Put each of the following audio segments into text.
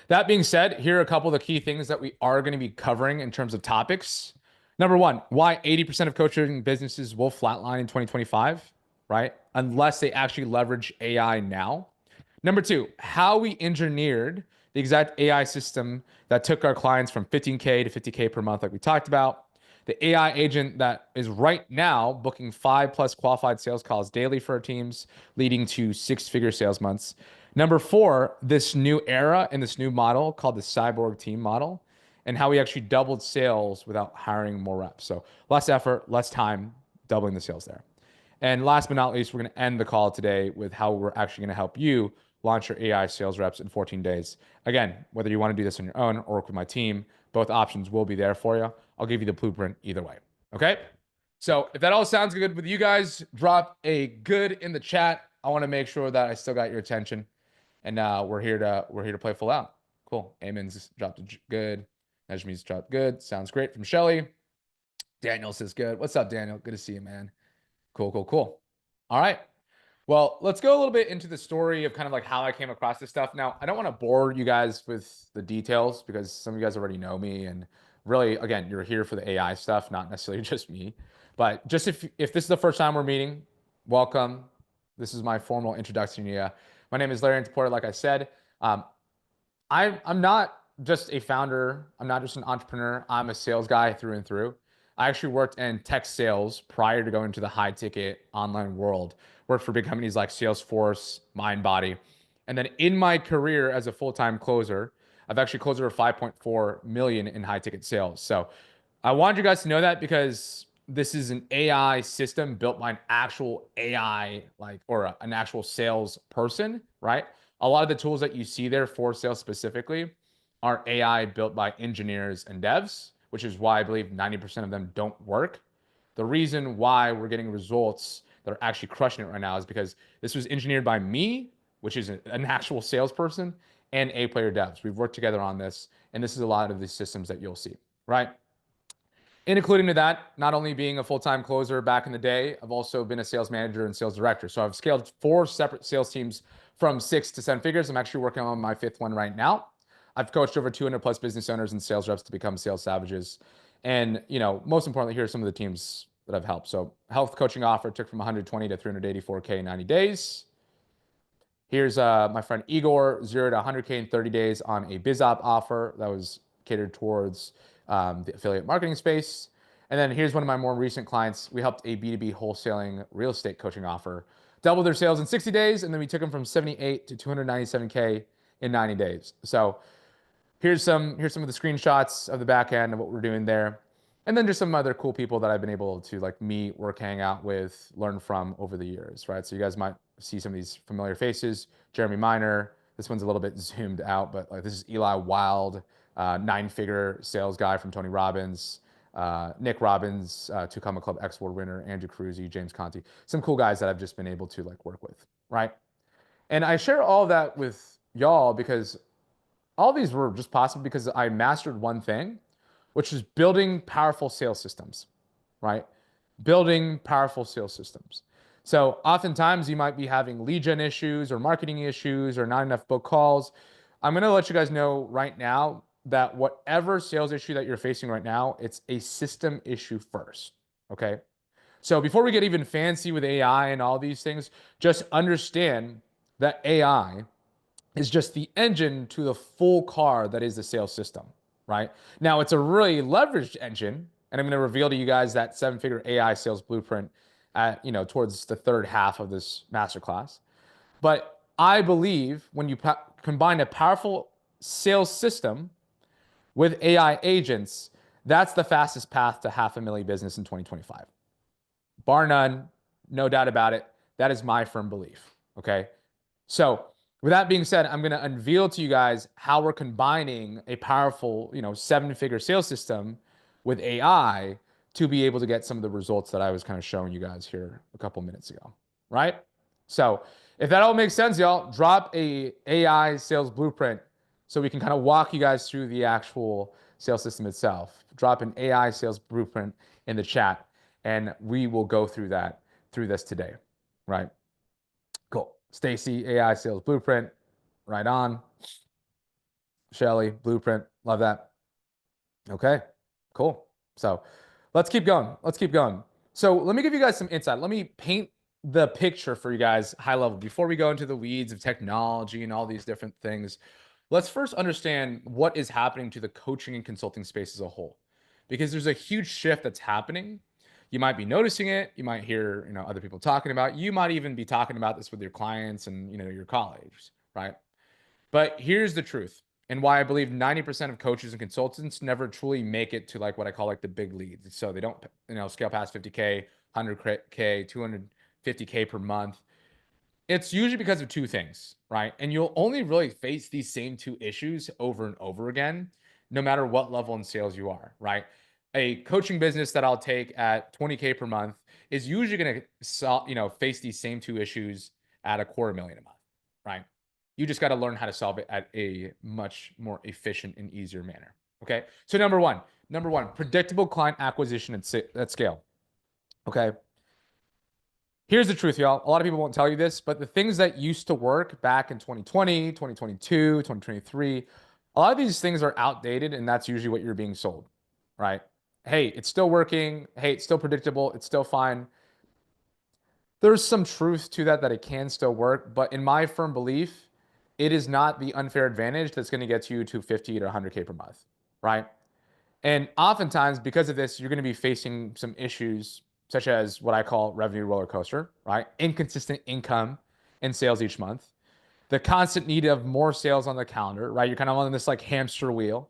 That being said, here are a couple of the key things that we are going to be covering in terms of topics. Number one, why 80% of coaching businesses will flatline in 2025, right? Unless they actually leverage AI now. Number two, how we engineered the exact AI system that took our clients from 15K to 50K per month, like we talked about. The AI agent that is right now booking 5+ qualified sales calls daily for our teams, leading to 6-figure sales months. Number four, this new era and this new model called the Cyborg team model, and how we actually doubled sales without hiring more reps. So less effort, less time, doubling the sales there. And last but not least, we're going to end the call today with how we're actually going to help you launch your AI sales reps in 14 days. Again, whether you want to do this on your own or work with my team, both options will be there for you. I'll give you the blueprint either way. Okay. So if that all sounds good with you guys, drop a good in the chat. I want to make sure that I still got your attention, and we're here to play full out. Cool. Amon's dropped a good. Najmi's dropped good. Sounds great from Shelly. Daniel says good. What's up, Daniel? Good to see you, man. Cool, cool, cool. All right. Well, let's go a little bit into the story of kind of like how I came across this stuff. Now, I don't want to bore you guys with the details because some of you guys already know me. And really, again, you're here for the AI stuff, not necessarily just me. But just if this is the first time we're meeting, welcome. This is my formal introduction to you. My name is Larry Porter, like I said. I'm not just a founder. I'm not just an entrepreneur. I'm a sales guy through and through. I actually worked in tech sales prior to going to the high ticket online world. Worked for big companies like Salesforce, MindBody. And then in my career as a full-time closer, I've actually closed over 5.4 million in high ticket sales. So I wanted you guys to know that because this is an AI system built by an actual AI, like, or an actual sales person, right? A lot of the tools that you see there for sales specifically are AI built by engineers and devs, which is why I believe 90% of them don't work. The reason why we're getting results that are actually crushing it right now is because this was engineered by me, which is an actual salesperson, and A player devs. We've worked together on this, and this is a lot of the systems that you'll see, right? And including to that, not only being a full-time closer back in the day, I've also been a sales manager and sales director. So I've scaled 4 separate sales teams from 6 to 7 figures. I'm actually working on my 5th one right now. I've coached over 200+ business owners and sales reps to become sales savages. And, most importantly, here are some of the teams that I've helped. So health coaching offer took from 120 to 384K in 90 days. Here's my friend Igor, 0 to 100K in 30 days on a BizOp offer that was catered towards the affiliate marketing space. And then here's one of my more recent clients. We helped a B2B wholesaling real estate coaching offer double their sales in 60 days. And then we took them from 78 to 297K in 90 days. So here's some of the screenshots of the back end of what we're doing there. And then just some other cool people that I've been able to like meet, work, hang out with, learn from over the years, right? So you guys might see some of these familiar faces. Jeremy Miner, this one's a little bit zoomed out, but like this is Eli Wild, 9-figure sales guy from Tony Robbins. Nick Robbins, Two Comma Club X Award winner, Andrew Cruzy, James Conti, some cool guys that I've just been able to like work with, right? And I share all that with y'all because all these were just possible because I mastered one thing, which is building powerful sales systems, right? Building powerful sales systems. So oftentimes you might be having lead gen issues or marketing issues or not enough book calls. I'm going to let you guys know right now that whatever sales issue that you're facing right now, it's a system issue first. Okay. So before we get even fancy with AI and all these things, just understand that AI is just the engine to the full car that is the sales system, right? Now, it's a really leveraged engine, and I'm going to reveal to you guys that 7-figure AI sales blueprint at, towards the third half of this masterclass. But I believe when you combine a powerful sales system with AI agents, that's the fastest path to 500,000 business in 2025. Bar none, no doubt about it. That is my firm belief. Okay. So with that being said, I'm going to unveil to you guys how we're combining a powerful, 7-figure sales system with AI to be able to get some of the results that I was kind of showing you guys here a couple minutes ago, right? So if that all makes sense, y'all, drop a AI sales blueprint so we can kind of walk you guys through the actual sales system itself. Drop an AI sales blueprint in the chat, and we will go through this today, right? Cool. Stacy, AI sales blueprint, right on. Shelly, Blueprint. Love that. Okay, cool. So let's keep going. Let's keep going. So let me give you guys some insight. Let me paint the picture for you guys high level before we go into the weeds of technology and all these different things. Let's first understand what is happening to the coaching and consulting space as a whole, because there's a huge shift that's happening. You might be noticing it. You might hear, other people talking about it. You might even be talking about this with your clients and, your colleagues, right? But here's the truth, and why I believe 90% of coaches and consultants never truly make it to like what I call like the big leads. So they don't, scale past 50K, 100K, 250K per month. It's usually because of two things, right? And you'll only really face these same two issues over and over again, no matter what level in sales you are, right? A coaching business that I'll take at 20K per month is usually going to, face these same two issues at a quarter million a month, right? You just got to learn how to solve it at a much more efficient and easier manner. Okay. So number one, predictable client acquisition at scale. Okay. Here's the truth, y'all. A lot of people won't tell you this, but the things that used to work back in 2020, 2022, 2023, a lot of these things are outdated, and that's usually what you're being sold, right? Hey, it's still working. Hey, it's still predictable. It's still fine. There's some truth to that it can still work, but in my firm belief, it is not the unfair advantage that's going to get you to 50 to 100K per month, right? And oftentimes, because of this, you're going to be facing some issues such as what I call revenue roller coaster, right? Inconsistent income and sales each month, the constant need of more sales on the calendar, right? You're kind of on this like hamster wheel.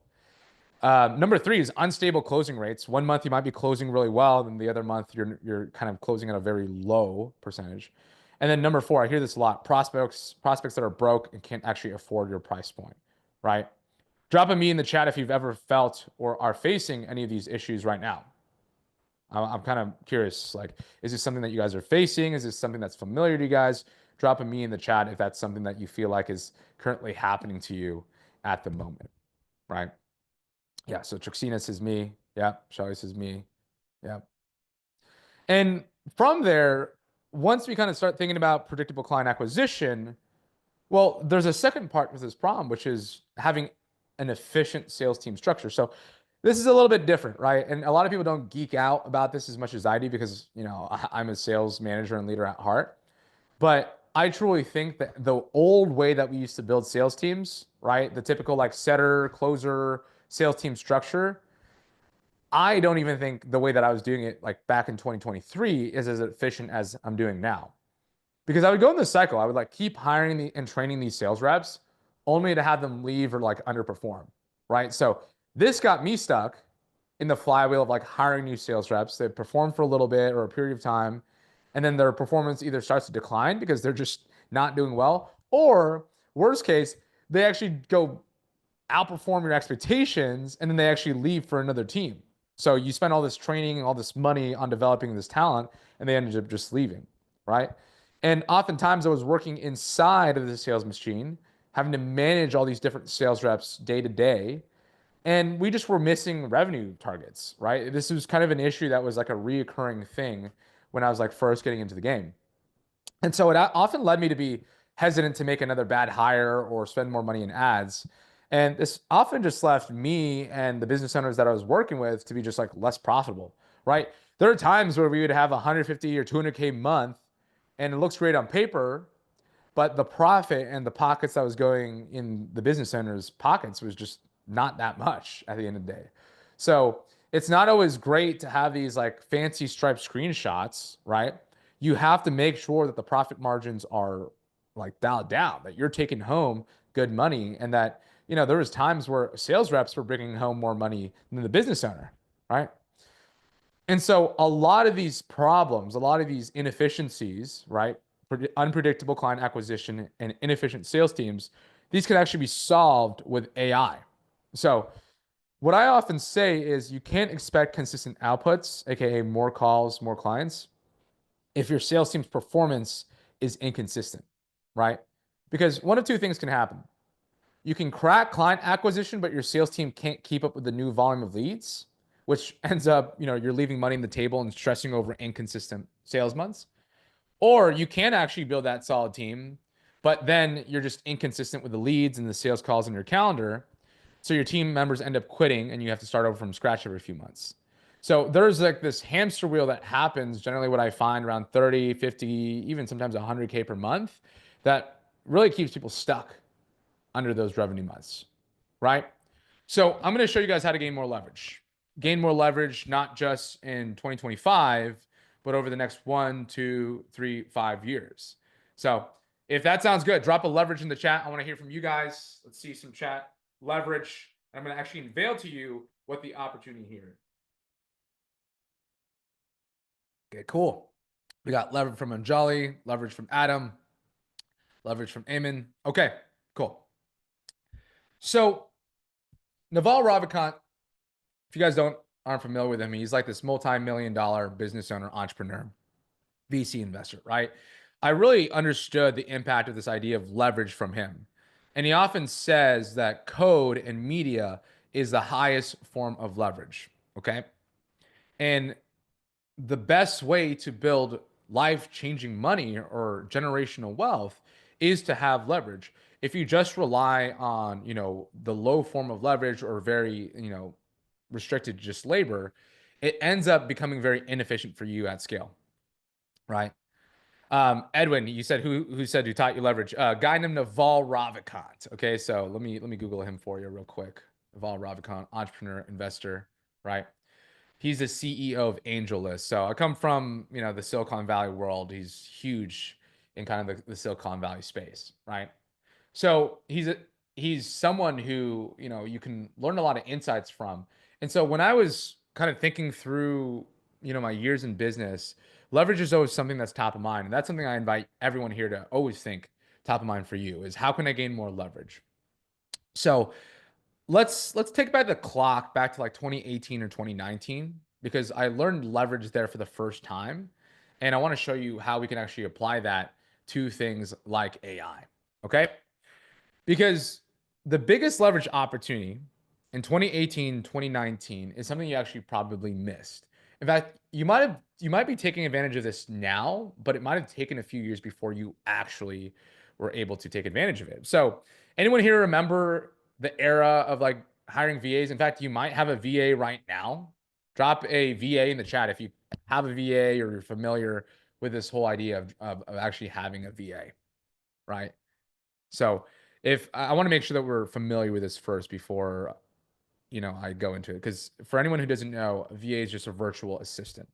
Number three is unstable closing rates. One month you might be closing really well, and the other month you're kind of closing at a very low percentage. And then number four, I hear this a lot: prospects that are broke and can't actually afford your price point, right? Drop a me in the chat if you've ever felt or are facing any of these issues right now. I'm kind of curious, like, is this something that you guys are facing? Is this something that's familiar to you guys? Drop a me in the chat if that's something that you feel like is currently happening to you at the moment, right? Yeah, so Trixina says me. Yeah, Shelly says me. Yeah. And from there, once we kind of start thinking about predictable client acquisition, well, there's a second part with this problem, which is having an efficient sales team structure. So this is a little bit different, right? And a lot of people don't geek out about this as much as I do because, I'm a sales manager and leader at heart. But I truly think that the old way that we used to build sales teams, right? The typical like setter, closer, sales team structure, I don't even think the way that I was doing it like back in 2023 is as efficient as I'm doing now. Because I would go in this cycle. I would like keep hiring and training these sales reps only to have them leave or like underperform, right? So this got me stuck in the flywheel of like hiring new sales reps. They perform for a little bit or a period of time, and then their performance either starts to decline because they're just not doing well, or worst case, they actually go outperform your expectations and then they actually leave for another team. So you spend all this training and all this money on developing this talent and they ended up just leaving, right? And oftentimes I was working inside of the sales machine, having to manage all these different sales reps day to day. And we just were missing revenue targets, right? This was kind of an issue that was like a reoccurring thing when I was like first getting into the game. And so it often led me to be hesitant to make another bad hire or spend more money in ads. And this often just left me and the business owners that I was working with to be just like less profitable, right? There are times where we would have 150 or 200K month and it looks great on paper, but the profit and the pockets that was going in the business owner's pockets was just not that much at the end of the day. So it's not always great to have these like fancy striped screenshots, right? You have to make sure that the profit margins are like dialed down, that you're taking home good money, and that, there was times where sales reps were bringing home more money than the business owner, right? And so a lot of these problems, a lot of these inefficiencies, right? Unpredictable client acquisition and inefficient sales teams, these can actually be solved with AI. So what I often say is you can't expect consistent outputs, aka more calls, more clients, if your sales team's performance is inconsistent, right? Because one of two things can happen. You can crack client acquisition, but your sales team can't keep up with the new volume of leads, which ends up, you're leaving money on the table and stressing over inconsistent sales months. Or you can actually build that solid team, but then you're just inconsistent with the leads and the sales calls in your calendar. So your team members end up quitting and you have to start over from scratch every few months. So there's like this hamster wheel that happens, generally what I find around 30, 50, even sometimes 100K per month, that really keeps people stuck under those revenue months, right? So I'm going to show you guys how to gain more leverage. Gain more leverage, not just in 2025, but over the next 1, 2, 3, 5 years. So if that sounds good, drop a leverage in the chat. I want to hear from you guys. Let's see some chat leverage. I'm going to actually unveil to you what the opportunity here. Okay, cool. We got leverage from Anjali, leverage from Adam, leverage from Eamon. Okay, cool. So Naval Ravikant, if you guys aren't familiar with him, he's like this multi-million-dollar business owner, entrepreneur, VC investor, right? I really understood the impact of this idea of leverage from him. And he often says that code and media is the highest form of leverage, okay? And the best way to build life-changing money or generational wealth is to have leverage. If you just rely on, the low form of leverage or very, restricted to just labor, it ends up becoming very inefficient for you at scale, right? Edwin, you said who taught you leverage? Guy named Naval Ravikant. Okay, so let me Google him for you real quick. Naval Ravikant, entrepreneur, investor, right? He's the CEO of AngelList. So I come from, the Silicon Valley world. He's huge in kind of the Silicon Valley space, right? So he's someone who, you can learn a lot of insights from. And so when I was kind of thinking through, my years in business, leverage is always something that's top of mind. And that's something I invite everyone here to always think top of mind for you is how can I gain more leverage? So let's take back the clock back to like 2018 or 2019 because I learned leverage there for the first time. And I want to show you how we can actually apply that to things like AI. Okay. Because the biggest leverage opportunity in 2018, 2019 is something you actually probably missed. In fact, you might be taking advantage of this now, but it might have taken a few years before you actually were able to take advantage of it. So, anyone here remember the era of like hiring VAs? In fact, you might have a VA right now. Drop a VA in the chat if you have a VA or you're familiar with this whole idea of actually having a VA, right? So if I want to make sure that we're familiar with this first before, I go into it. Because for anyone who doesn't know, a VA is just a virtual assistant.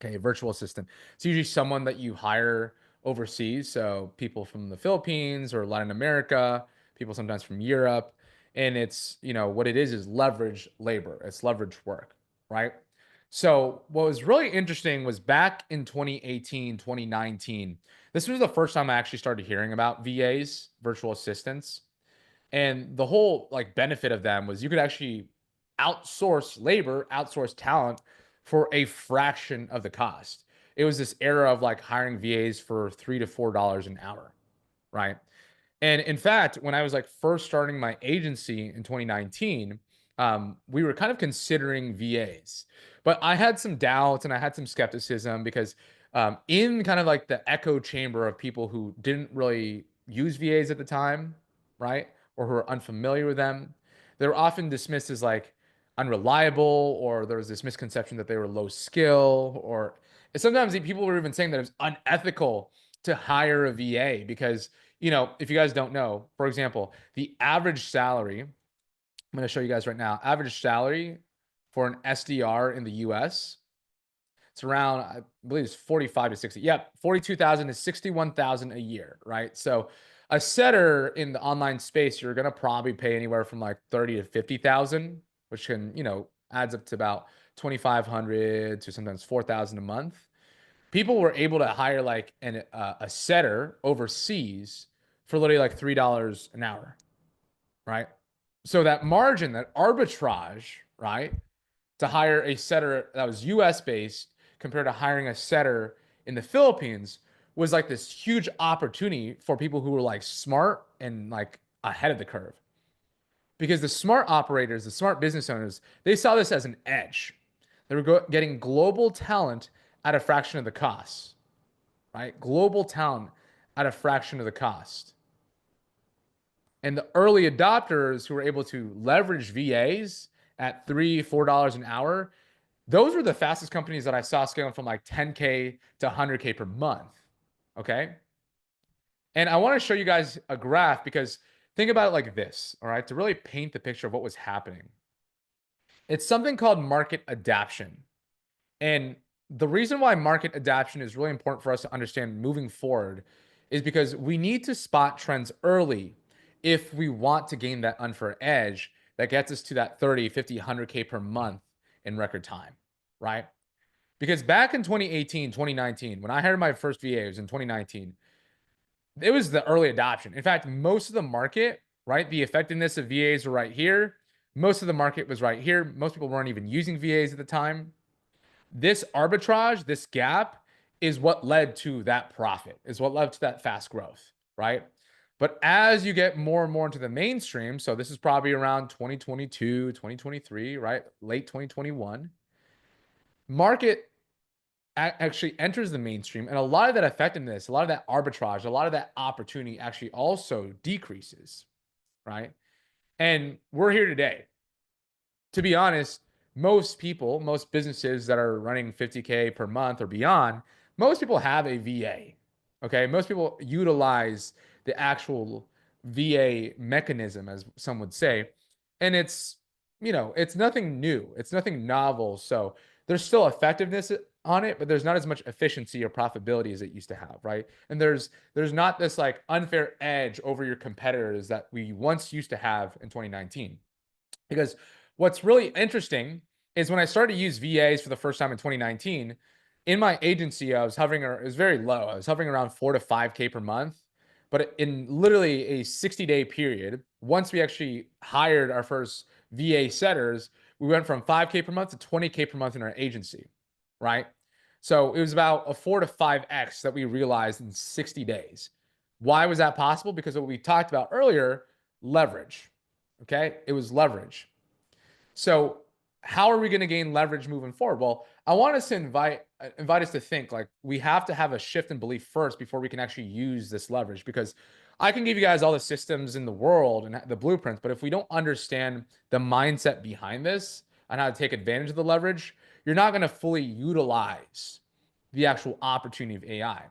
Okay, virtual assistant. It's usually someone that you hire overseas. So people from the Philippines or Latin America, people sometimes from Europe. And it's, what it is leverage labor. It's leverage work, right? So what was really interesting was back in 2018, 2019, this was the first time I actually started hearing about VAs, virtual assistants. And the whole like benefit of them was you could actually outsource labor, outsource talent for a fraction of the cost. It was this era of like hiring VAs for $3 to $4 an hour, right? And in fact, when I was like first starting my agency in 2019, we were kind of considering VAs, but I had some doubts and I had some skepticism because in kind of like the echo chamber of people who didn't really use VAs at the time, right? Or who are unfamiliar with them, they were often dismissed as like unreliable, or there was this misconception that they were low skill, or sometimes people were even saying that it was unethical to hire a VA because if you guys don't know, for example, the average salary, I'm going to show you guys right now, average salary for an SDR in the US, it's around, I believe it's 45 to 60. Yep, 42,000 to 61,000 a year, right? So a setter in the online space, you're going to probably pay anywhere from like 30 to 50,000, which can, adds up to about 2,500 to sometimes 4,000 a month. People were able to hire like a setter overseas for literally like $3 an hour, right? So that margin, that arbitrage, right, to hire a setter that was US based compared to hiring a setter in the Philippines was like this huge opportunity for people who were like smart and like ahead of the curve. Because the smart operators, the smart business owners, they saw this as an edge. They were getting global talent at a fraction of the cost, right? Global talent at a fraction of the cost. And the early adopters who were able to leverage VAs at $3, $4 an hour, those were the fastest companies that I saw scaling from like 10K to 100K per month. Okay. And I want to show you guys a graph because think about it like this, all right, to really paint the picture of what was happening. It's something called market adaptation. And the reason why market adaptation is really important for us to understand moving forward is because we need to spot trends early if we want to gain that unfair edge that gets us to that 30, 50, 100K per month in record time, right? Because back in 2018, 2019, when I hired my first VAs in 2019, it was the early adoption. In fact, most of the market, right, the effectiveness of VAs were right here. Most of the market was right here. Most people weren't even using VAs at the time. This arbitrage, this gap is what led to that profit, is what led to that fast growth, right? But as you get more and more into the mainstream, so this is probably around 2022, 2023, right? Late 2021, market actually enters the mainstream, and a lot of that effectiveness, a lot of that arbitrage, a lot of that opportunity actually also decreases, right? And we're here today. To be honest, most people, most businesses that are running 50K per month or beyond, most people have a VA. Okay. Most people utilize the actual VA mechanism, as some would say. And it's, it's nothing new, it's nothing novel. So there's still effectiveness on it, but there's not as much efficiency or profitability as it used to have, right? And there's not this like unfair edge over your competitors that we once used to have in 2019. Because what's really interesting is when I started to use VAs for the first time in 2019, in my agency, I was hovering, it was very low. I was hovering around 4 to 5K per month. But in literally a 60-day period, once we actually hired our first VA setters, we went from 5K per month to 20K per month in our agency, right? So it was about a 4 to 5X that we realized in 60 days. Why was that possible? Because of what we talked about earlier, leverage. Okay. It was leverage. So how are we going to gain leverage moving forward? Well, I want us to invite us to think like we have to have a shift in belief first before we can actually use this leverage, because I can give you guys all the systems in the world and the blueprints, but if we don't understand the mindset behind this and how to take advantage of the leverage, you're not going to fully utilize the actual opportunity of AI.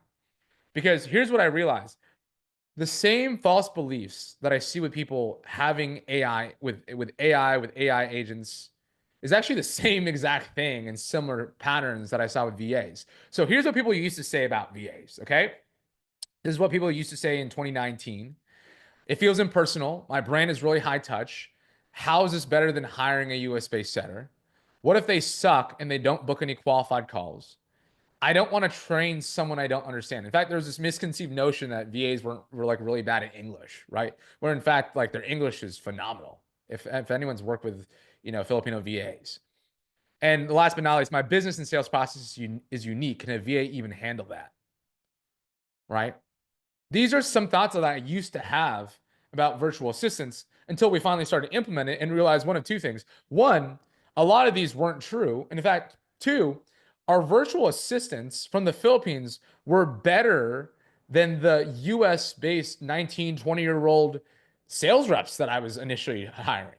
Because here's what I realized. The same false beliefs that I see with people having AI with AI agents is actually the same exact thing and similar patterns that I saw with VAs. So here's what people used to say about VAs, okay? This is what people used to say in 2019. It feels impersonal. My brand is really high touch. How is this better than hiring a US-based setter? What if they suck and they don't book any qualified calls? I don't want to train someone I don't understand. In fact, there's this misconceived notion that VAs were like really bad at English, right? Where in fact, like their English is phenomenal. If anyone's worked with, Filipino VAs. And last but not least, my business and sales process is unique. Can a VA even handle that? Right? These are some thoughts that I used to have about virtual assistants until we finally started to implement it and realized one of two things. One, a lot of these weren't true. And in fact, two, our virtual assistants from the Philippines were better than the US based 19, 20-year-old sales reps that I was initially hiring.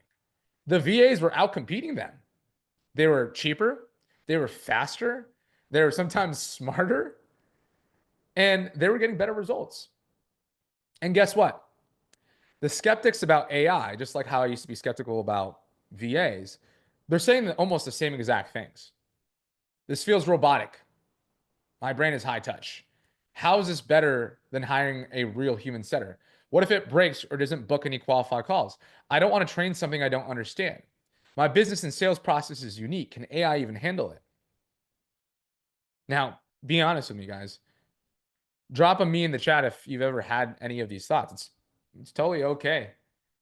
The VAs were outcompeting them. They were cheaper, they were faster, they were sometimes smarter, and they were getting better results. And guess what? The skeptics about AI, just like how I used to be skeptical about VAs, they're saying almost the same exact things. This feels robotic. My brain is high touch. How is this better than hiring a real human setter? What if it breaks or doesn't book any qualified calls? I don't want to train something I don't understand. My business and sales process is unique. Can AI even handle it? Now, be honest with me, guys. Drop a me in the chat if you've ever had any of these thoughts. It's totally okay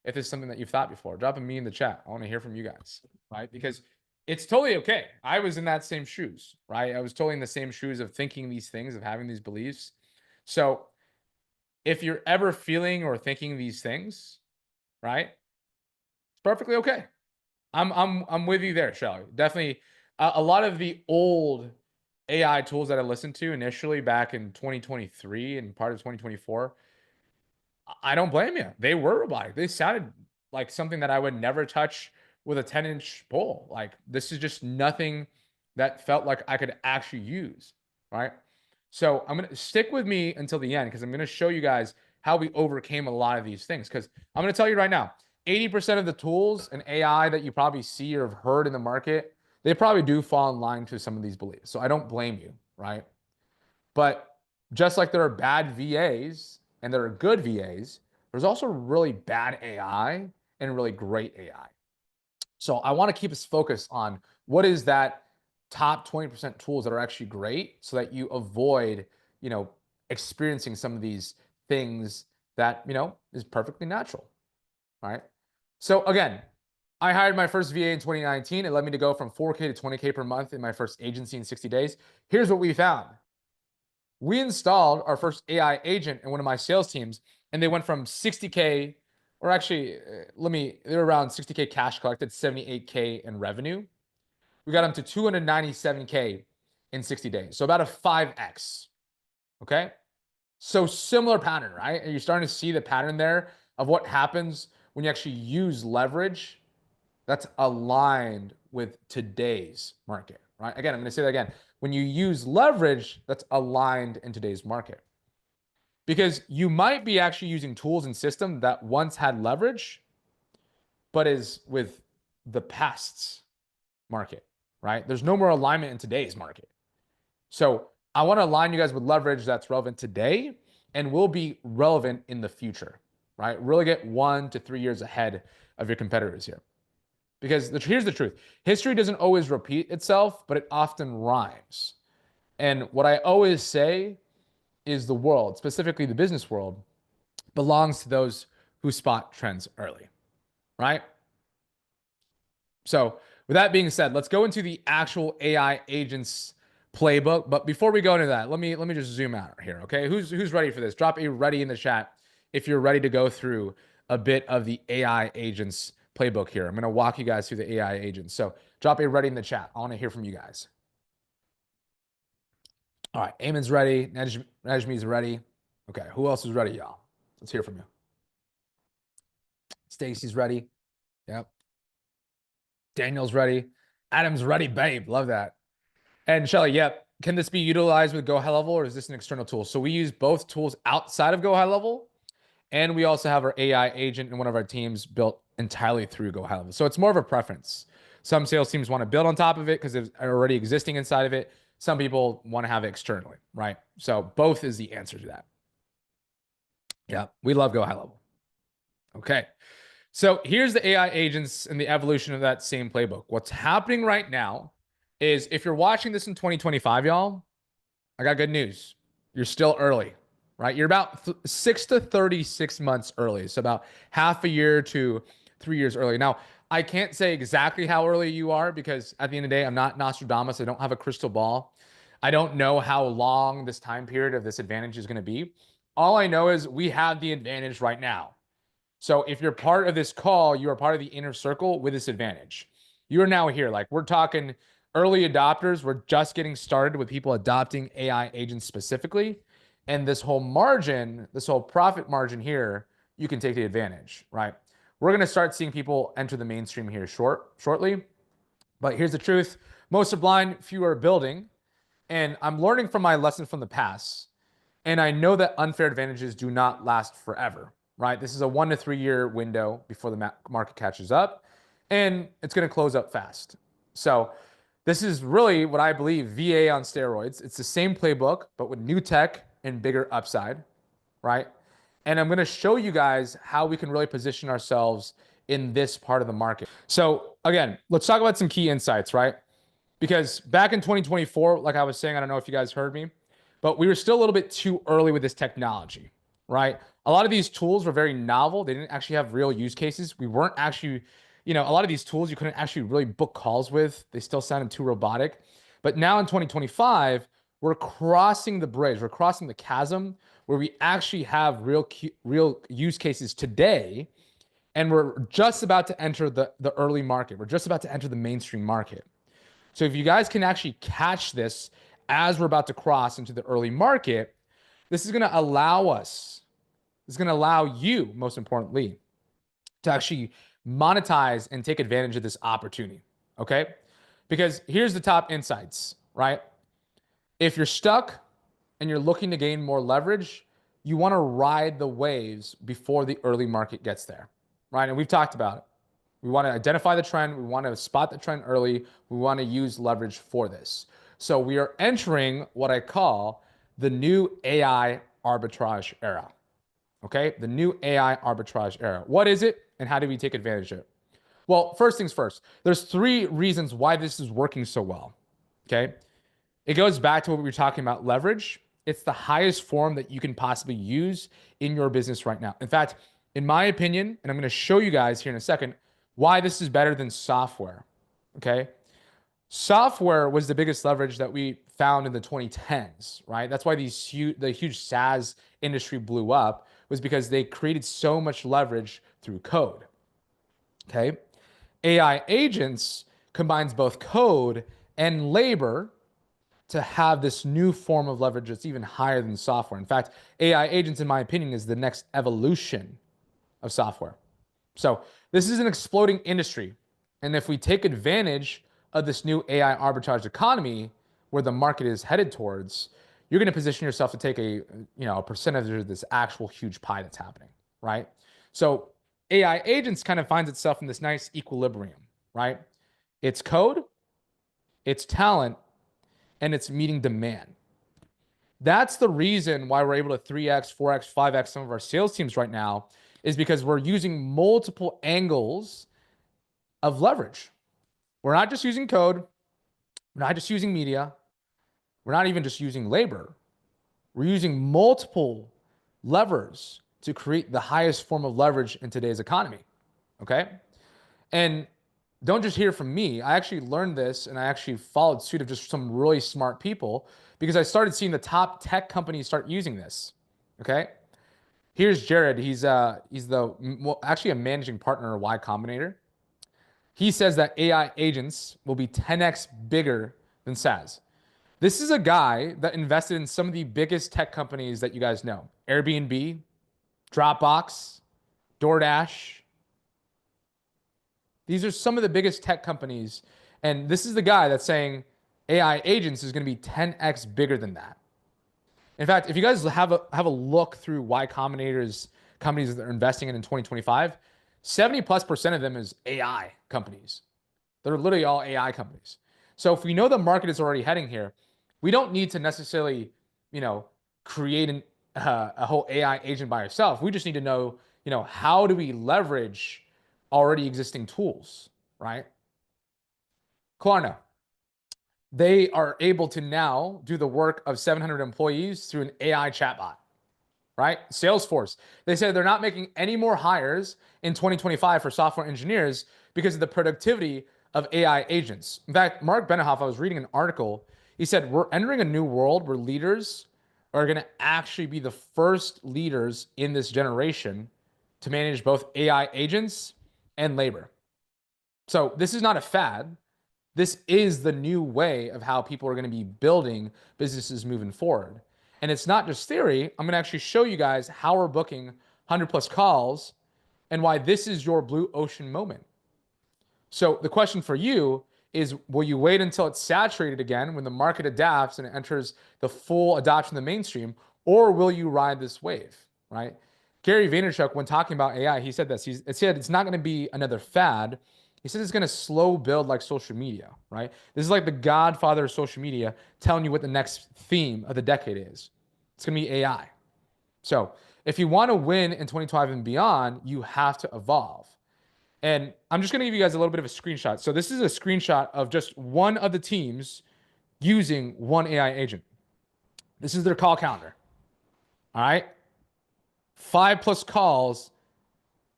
if it's something that you've thought before. Drop a me in the chat. I want to hear from you guys, right? Because it's totally okay. I was in that same shoes, right? I was totally in the same shoes of thinking these things, of having these beliefs. So if you're ever feeling or thinking these things, right? It's perfectly okay. I'm with you there, Shelly. Definitely a lot of the old AI tools that I listened to initially back in 2023 and part of 2024, I don't blame you. They were robotic. They sounded like something that I would never touch with a 10-inch pole. Like this is just nothing that felt like I could actually use, right? So I'm gonna stick with me until the end because I'm gonna show you guys how we overcame a lot of these things. Because I'm gonna tell you right now, 80% of the tools and AI that you probably see or have heard in the market, they probably do fall in line to some of these beliefs. So I don't blame you, right? But just like there are bad VAs and there are good VAs, there's also really bad AI and really great AI. So I want to keep us focused on what is that top 20% tools that are actually great so that you avoid, you know, experiencing some of these things that, you know, is perfectly natural, right? So again, I hired my first VA in 2019. It led me to go from 4K to 20K per month in my first agency in 60 days. Here's what we found. We installed our first AI agent in one of my sales teams, and they went from 60K, or actually, they were around 60K cash collected, 78K in revenue. We got them to 297K in 60 days. So about a 5X. Okay. So similar pattern, right? And you're starting to see the pattern there of what happens when you actually use leverage that's aligned with today's market, right? Again, I'm going to say that again. When you use leverage that's aligned in today's market, because you might be actually using tools and system that once had leverage, but is with the past's market, right? There's no more alignment in today's market. So I want to align you guys with leverage that's relevant today and will be relevant in the future, right? Really get 1 to 3 years ahead of your competitors here. Because here's the truth. History doesn't always repeat itself, but it often rhymes. And what I always say is the world, specifically the business world, belongs to those who spot trends early, right? So with that being said, let's go into the actual AI agents playbook. But before we go into that, let me just zoom out here. Okay. Who's ready for this? Drop a ready in the chat if you're ready to go through a bit of the AI agents playbook here. I'm going to walk you guys through the AI agents. So drop a ready in the chat. I want to hear from you guys. All right. Eamon's ready. Najmi's ready. Okay. Who else is ready, y'all? Let's hear from you. Stacy's ready. Yep. Daniel's ready. Adam's ready, babe. Love that. And Shelly, yep. Can this be utilized with Go High Level or is this an external tool? So we use both tools outside of Go High Level. And we also have our AI agent in one of our teams built entirely through Go High Level. So it's more of a preference. Some sales teams want to build on top of it because it's already existing inside of it. Some people want to have it externally, right? So both is the answer to that. Yeah, we love Go High Level. Okay. So here's the AI agents and the evolution of that same playbook. What's happening right now is if you're watching this in 2025, y'all, I got good news. You're still early, right? You're about 6 to 36 months early. So about half a year to 3 years early. Now, I can't say exactly how early you are because at the end of the day, I'm not Nostradamus. I don't have a crystal ball. I don't know how long this time period of this advantage is going to be. All I know is we have the advantage right now. So if you're part of this call, you are part of the inner circle with this advantage. You're now here. Like we're talking early adopters. We're just getting started with people adopting AI agents specifically. And this whole margin, this whole profit margin here, you can take the advantage, right? We're going to start seeing people enter the mainstream here shortly. But here's the truth. Most are blind, few are building. And I'm learning from my lesson from the past. And I know that unfair advantages do not last forever, right? This is a 1 to 3 year window before the market catches up, and it's going to close up fast. So this is really what I believe VA on steroids. It's the same playbook, but with new tech and bigger upside, right? And I'm going to show you guys how we can really position ourselves in this part of the market. So again, let's talk about some key insights, right? Because back in 2024, like I was saying, I don't know if you guys heard me, but we were still a little bit too early with this technology, right? A lot of these tools were very novel. They didn't actually have real use cases. We weren't actually, a lot of these tools you couldn't actually really book calls with. They still sounded too robotic. But now in 2025, we're crossing the bridge. We're crossing the chasm where we actually have real use cases today. And we're just about to enter the early market. We're just about to enter the mainstream market. So if you guys can actually catch this as we're about to cross into the early market, this is going to allow us It's going to allow you, most importantly, to actually monetize and take advantage of this opportunity. Okay. Because here's the top insights, right? If you're stuck and you're looking to gain more leverage, you want to ride the waves before the early market gets there, right? And we've talked about it. We want to identify the trend. We want to spot the trend early. We want to use leverage for this. So we are entering what I call the new AI arbitrage era. Okay. The new AI arbitrage era. What is it and how do we take advantage of it? Well, first things first, there's three reasons why this is working so well. Okay. It goes back to what we were talking about leverage. It's the highest form that you can possibly use in your business right now. In fact, in my opinion, and I'm going to show you guys here in a second why this is better than software. Okay. Software was the biggest leverage that we found in the 2010s, right? That's why the huge SaaS industry blew up, was because they created so much leverage through code. Okay. AI agents combines both code and labor to have this new form of leverage that's even higher than software. In fact, AI agents, in my opinion, is the next evolution of software. So this is an exploding industry. And if we take advantage of this new AI arbitrage economy where the market is headed towards, you're going to position yourself to take a percentage of this actual huge pie that's happening, right? So AI agents kind of finds itself in this nice equilibrium, right? It's code, it's talent, and it's meeting demand. That's the reason why we're able to 3x, 4x, 5x some of our sales teams right now, is because we're using multiple angles of leverage. We're not just using code, we're not just using media, we're not even just using labor. We're using multiple levers to create the highest form of leverage in today's economy. Okay. And don't just hear from me. I actually learned this and I actually followed suit of just some really smart people because I started seeing the top tech companies start using this. Okay. Here's Jared. Actually a managing partner of Y Combinator. He says that AI agents will be 10x bigger than SaaS. This is a guy that invested in some of the biggest tech companies that you guys know: Airbnb, Dropbox, DoorDash. These are some of the biggest tech companies. And this is the guy that's saying AI agents is going to be 10x bigger than that. In fact, if you guys have a look through Y Combinator's companies that they're investing in 2025, 70+% of them is AI companies. They're literally all AI companies. So if we know the market is already heading here, we don't need to necessarily, create a whole AI agent by ourselves. We just need to know, how do we leverage already existing tools, right? Klarna, they are able to now do the work of 700 employees through an AI chatbot, right? Salesforce, they said they're not making any more hires in 2025 for software engineers because of the productivity of AI agents. In fact, Mark Benioff, I was reading an article, he said, we're entering a new world where leaders are going to actually be the first leaders in this generation to manage both AI agents and labor. So this is not a fad. This is the new way of how people are going to be building businesses moving forward. And it's not just theory. I'm going to actually show you guys how we're booking 100+ calls and why this is your blue ocean moment. So the question for you is, will you wait until it's saturated again when the market adapts and it enters the full adoption of the mainstream, or will you ride this wave, right? Gary Vaynerchuk, when talking about AI, he said this. He said it's not going to be another fad. He said it's going to slow build like social media, right? This is like the godfather of social media telling you what the next theme of the decade is. It's going to be AI. So if you want to win in 2025 and beyond, you have to evolve. And I'm just going to give you guys a little bit of a screenshot. So this is a screenshot of just one of the teams using one AI agent. This is their call calendar. All right. 5+ calls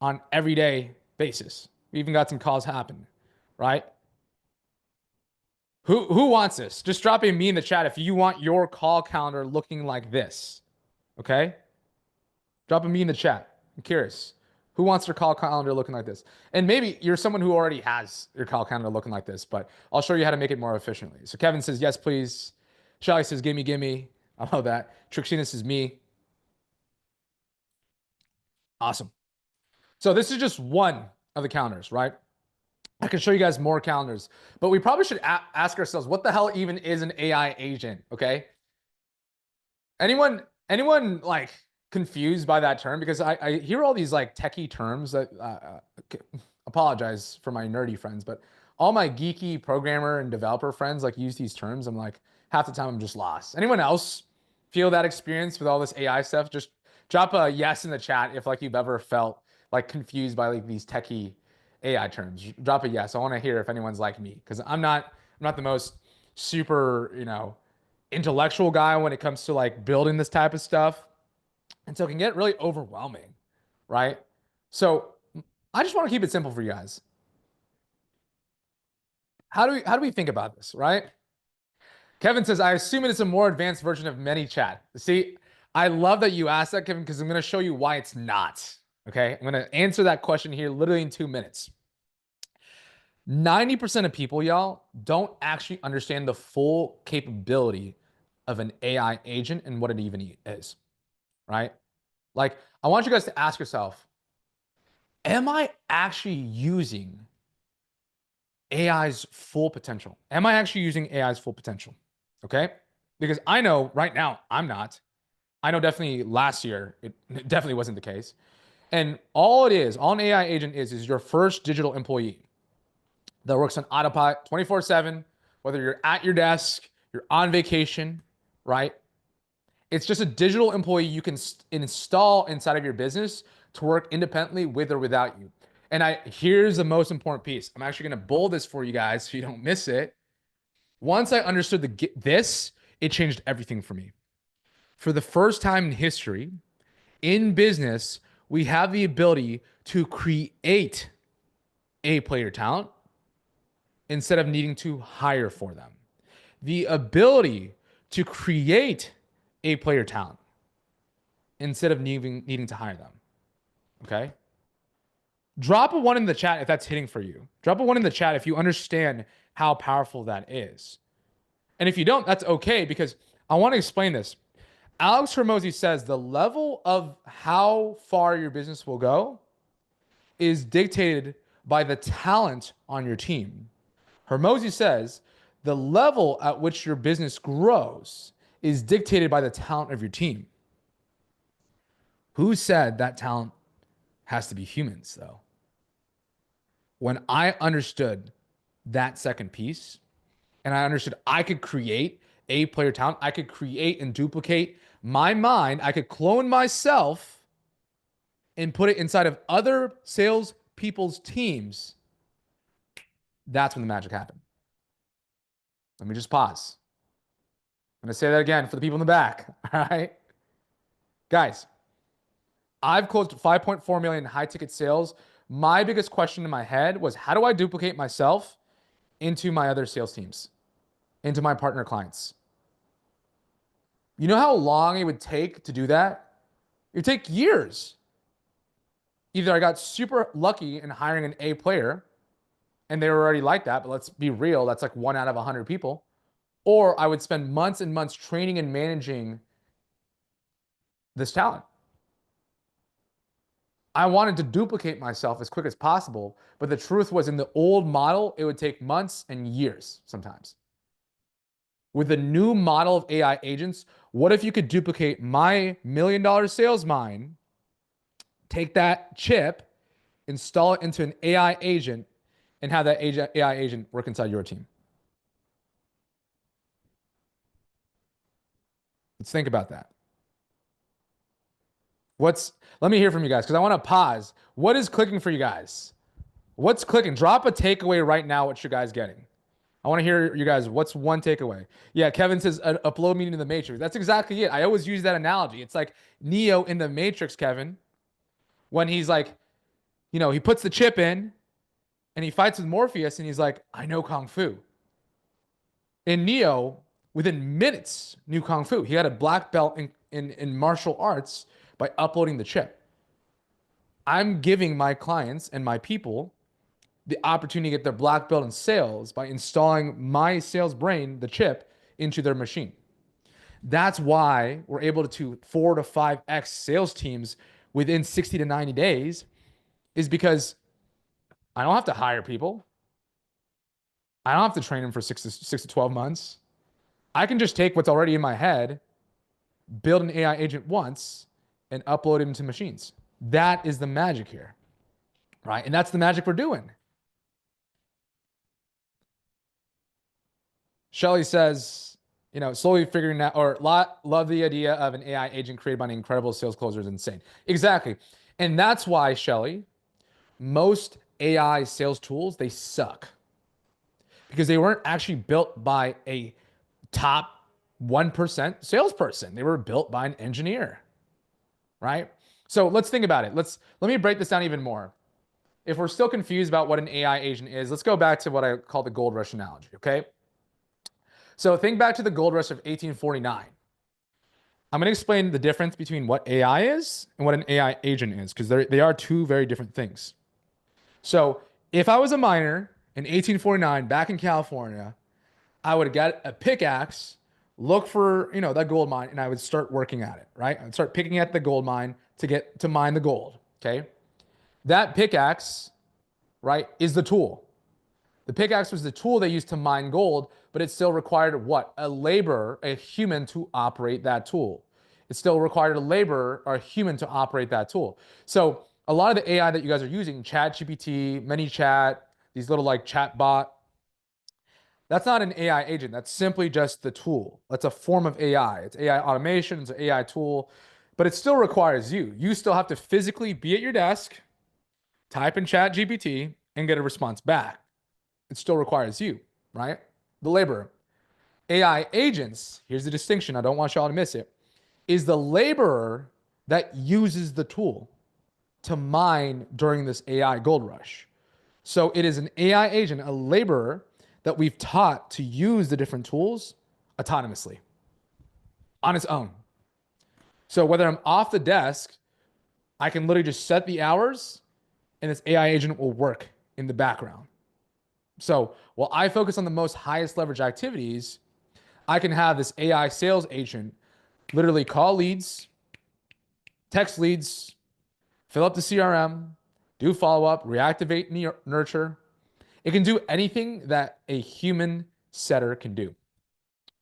on everyday basis. We even got some calls happen, right? Who wants this? Just drop a me in the chat if you want your call calendar looking like this. Okay? Drop a me in the chat. I'm curious. Who wants their call calendar looking like this? And maybe you're someone who already has your call calendar looking like this, but I'll show you how to make it more efficiently. So Kevin says, yes, please. Shelly says, gimme, gimme. I love that. Trixina says, me. Awesome. So this is just one of the calendars, right? I can show you guys more calendars, but we probably should ask ourselves, what the hell even is an AI agent? Okay. Anyone like confused by that term? Because I hear all these like techie terms that apologize for my nerdy friends, but all my geeky programmer and developer friends like use these terms. I'm like, half the time I'm just lost. Anyone else feel that experience with all this AI stuff? Just drop a yes in the chat if like you've ever felt like confused by like these techie AI terms. Drop a yes. I want to hear if anyone's like me because I'm not the most super, intellectual guy when it comes to like building this type of stuff. And so it can get really overwhelming, right? So I just want to keep it simple for you guys. How do we think about this, right? Kevin says, I assume it is a more advanced version of ManyChat. See, I love that you asked that, Kevin, because I'm going to show you why it's not. Okay. I'm going to answer that question here literally in 2 minutes. 90% of people, y'all, don't actually understand the full capability of an AI agent and what it even is, right? Like, I want you guys to ask yourself, am I actually using AI's full potential? Am I actually using AI's full potential? Okay. Because I know right now I'm not. I know definitely last year it definitely wasn't the case. And all an AI agent is your first digital employee that works on autopilot 24/7, whether you're at your desk, you're on vacation, right? It's just a digital employee you can install inside of your business to work independently with or without you. And here's the most important piece. I'm actually going to bold this for you guys so you don't miss it. Once I understood this, it changed everything for me. For the first time in history, in business, we have the ability to create a player talent instead of needing to hire for them. The ability to create a player talent instead of needing to hire them. Okay. Drop a one in the chat if that's hitting for you. Drop a one in the chat if you understand how powerful that is. And if you don't, that's okay because I want to explain this. Alex Hormozy says the level of how far your business will go is dictated by the talent on your team. Hormozy says the level at which your business grows is dictated by the talent of your team. Who said that talent has to be humans, though? When I understood that second piece and I understood I could create a player talent, I could create and duplicate my mind, I could clone myself and put it inside of other sales people's teams, that's when the magic happened. Let me just pause. I'm going to say that again for the people in the back. All right. Guys, I've closed 5.4 million high ticket sales. My biggest question in my head was how do I duplicate myself into my other sales teams, into my partner clients? You know how long it would take to do that? It would take years. Either I got super lucky in hiring an A player and they were already like that, but let's be real, that's like 1 out of 100 people. Or I would spend months and months training and managing this talent. I wanted to duplicate myself as quick as possible, but the truth was in the old model, it would take months and years sometimes. With the new model of AI agents, what if you could duplicate my $1 million sales mind, take that chip, install it into an AI agent, and have that AI agent work inside your team? Let's think about that. Let me hear from you guys because I want to pause. What is clicking for you guys? What's clicking? Drop a takeaway right now. What you guys getting? I want to hear you guys. What's one takeaway? Yeah, Kevin says upload me into the Matrix. That's exactly it. I always use that analogy. It's like Neo in the Matrix, Kevin, when he's like, he puts the chip in and he fights with Morpheus and he's like, I know Kung Fu. And Neo, within minutes, knew Kung Fu. He had a black belt in martial arts by uploading the chip. I'm giving my clients and my people the opportunity to get their black belt in sales by installing my sales brain, the chip, into their machine. That's why we're able to 4 to 5x sales teams within 60 to 90 days is because I don't have to hire people. I don't have to train them for 6 to 12 months. I can just take what's already in my head, build an AI agent once, and upload it into machines. That is the magic here, right? And that's the magic we're doing. Shelly says, slowly figuring out, or love the idea of an AI agent created by an incredible sales closer is insane. Exactly. And that's why, Shelly, most AI sales tools, they suck because they weren't actually built by a top 1% salesperson. They were built by an engineer, right? So let's think about it. Let me break this down even more. If we're still confused about what an AI agent is, let's go back to what I call the gold rush analogy, okay? So think back to the gold rush of 1849. I'm going to explain the difference between what AI is and what an AI agent is, because they are two very different things. So if I was a miner in 1849 back in California, I would get a pickaxe, look for, that gold mine, and I would start working at it, right? I'd start picking at the gold mine to mine the gold, okay? That pickaxe, right, is the tool. The pickaxe was the tool they used to mine gold, but it still required what? A laborer, a human to operate that tool. It still required a laborer or a human to operate that tool. So a lot of the AI that you guys are using, ChatGPT, ManyChat, these little like chat bot, that's not an AI agent. That's simply just the tool. That's a form of AI. It's AI automation, it's an AI tool, but it still requires you. You still have to physically be at your desk, type in ChatGPT, and get a response back. It still requires you, right? The laborer. AI agents, here's the distinction. I don't want y'all to miss it, is the laborer that uses the tool to mine during this AI gold rush. So it is an AI agent, a laborer that we've taught to use the different tools autonomously on its own. So whether I'm off the desk, I can literally just set the hours and this AI agent will work in the background. So while I focus on the most highest leverage activities, I can have this AI sales agent literally call leads, text leads, fill up the CRM, do follow-up, reactivate, nurture. It can do anything that a human setter can do.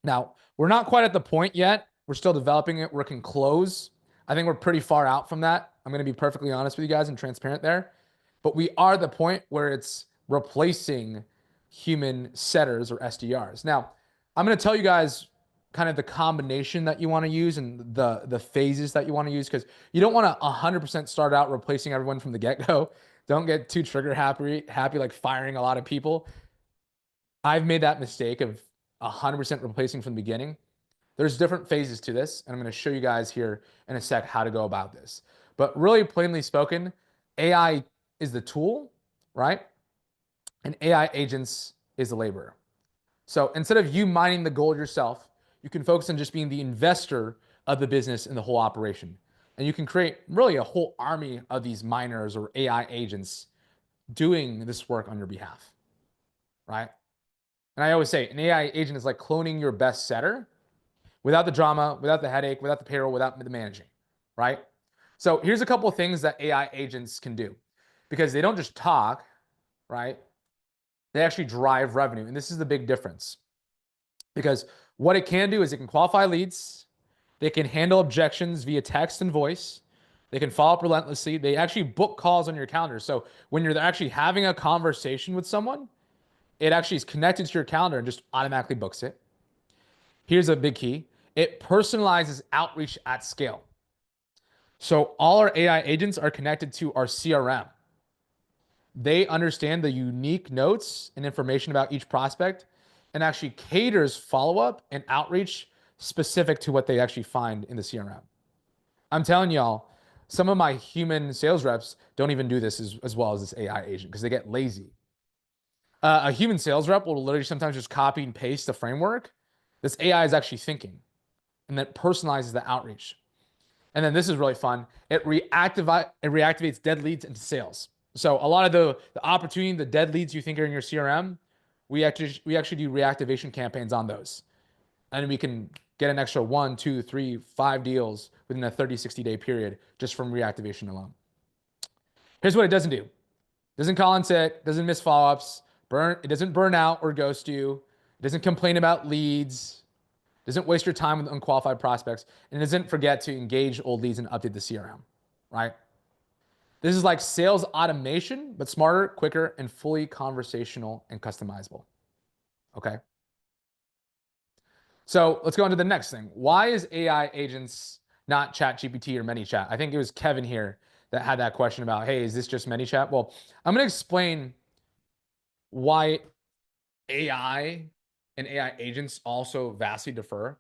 Now, we're not quite at the point yet. We're still developing it. We're can close. I think we're pretty far out from that. I'm going to be perfectly honest with you guys and transparent there. But we are at the point where it's replacing human setters or SDRs. Now, I'm going to tell you guys kind of the combination that you want to use and the phases that you want to use, because you don't want to 100% start out replacing everyone from the get-go. Don't get too trigger happy like firing a lot of people. I've made that mistake of 100% replacing from the beginning. There's different phases to this, and I'm going to show you guys here in a sec how to go about this. But really plainly spoken, AI is the tool, right? And AI agents is the laborer. So instead of you mining the gold yourself, you can focus on just being the investor of the business and the whole operation. And you can create really a whole army of these miners or AI agents doing this work on your behalf, right? And I always say an AI agent is like cloning your best setter without the drama, without the headache, without the payroll, without the managing, right? So here's a couple of things that AI agents can do, because they don't just talk, right? They actually drive revenue. And this is the big difference, because what it can do is it can qualify leads. They can handle objections via text and voice. They can follow up relentlessly. They actually book calls on your calendar. So when you're actually having a conversation with someone, it actually is connected to your calendar and just automatically books it. Here's a big key. It personalizes outreach at scale. So all our AI agents are connected to our CRM. They understand the unique notes and information about each prospect and actually caters follow-up and outreach specific to what they actually find in the CRM. I'm telling y'all, some of my human sales reps don't even do this as well as this AI agent because they get lazy. A human sales rep will literally sometimes just copy and paste the framework. This AI is actually thinking, and then personalizes the outreach. And then this is really fun. It reactivates dead leads into sales. So a lot of the opportunity, the dead leads you think are in your CRM, we actually do reactivation campaigns on those. And we can get an extra 1, 2, 3, 5 deals within a 30, 60-day period just from reactivation alone. Here's what it doesn't do. It doesn't call in sick, doesn't miss follow-ups, it doesn't burn out or ghost you, it doesn't complain about leads, doesn't waste your time with unqualified prospects, and it doesn't forget to engage old leads and update the CRM, right? This is like sales automation, but smarter, quicker, and fully conversational and customizable. Okay. So let's go on to the next thing. Why is AI agents not ChatGPT or ManyChat? I think it was Kevin here that had that question about, hey, is this just ManyChat? Well, I'm going to explain why AI and AI agents also vastly differ.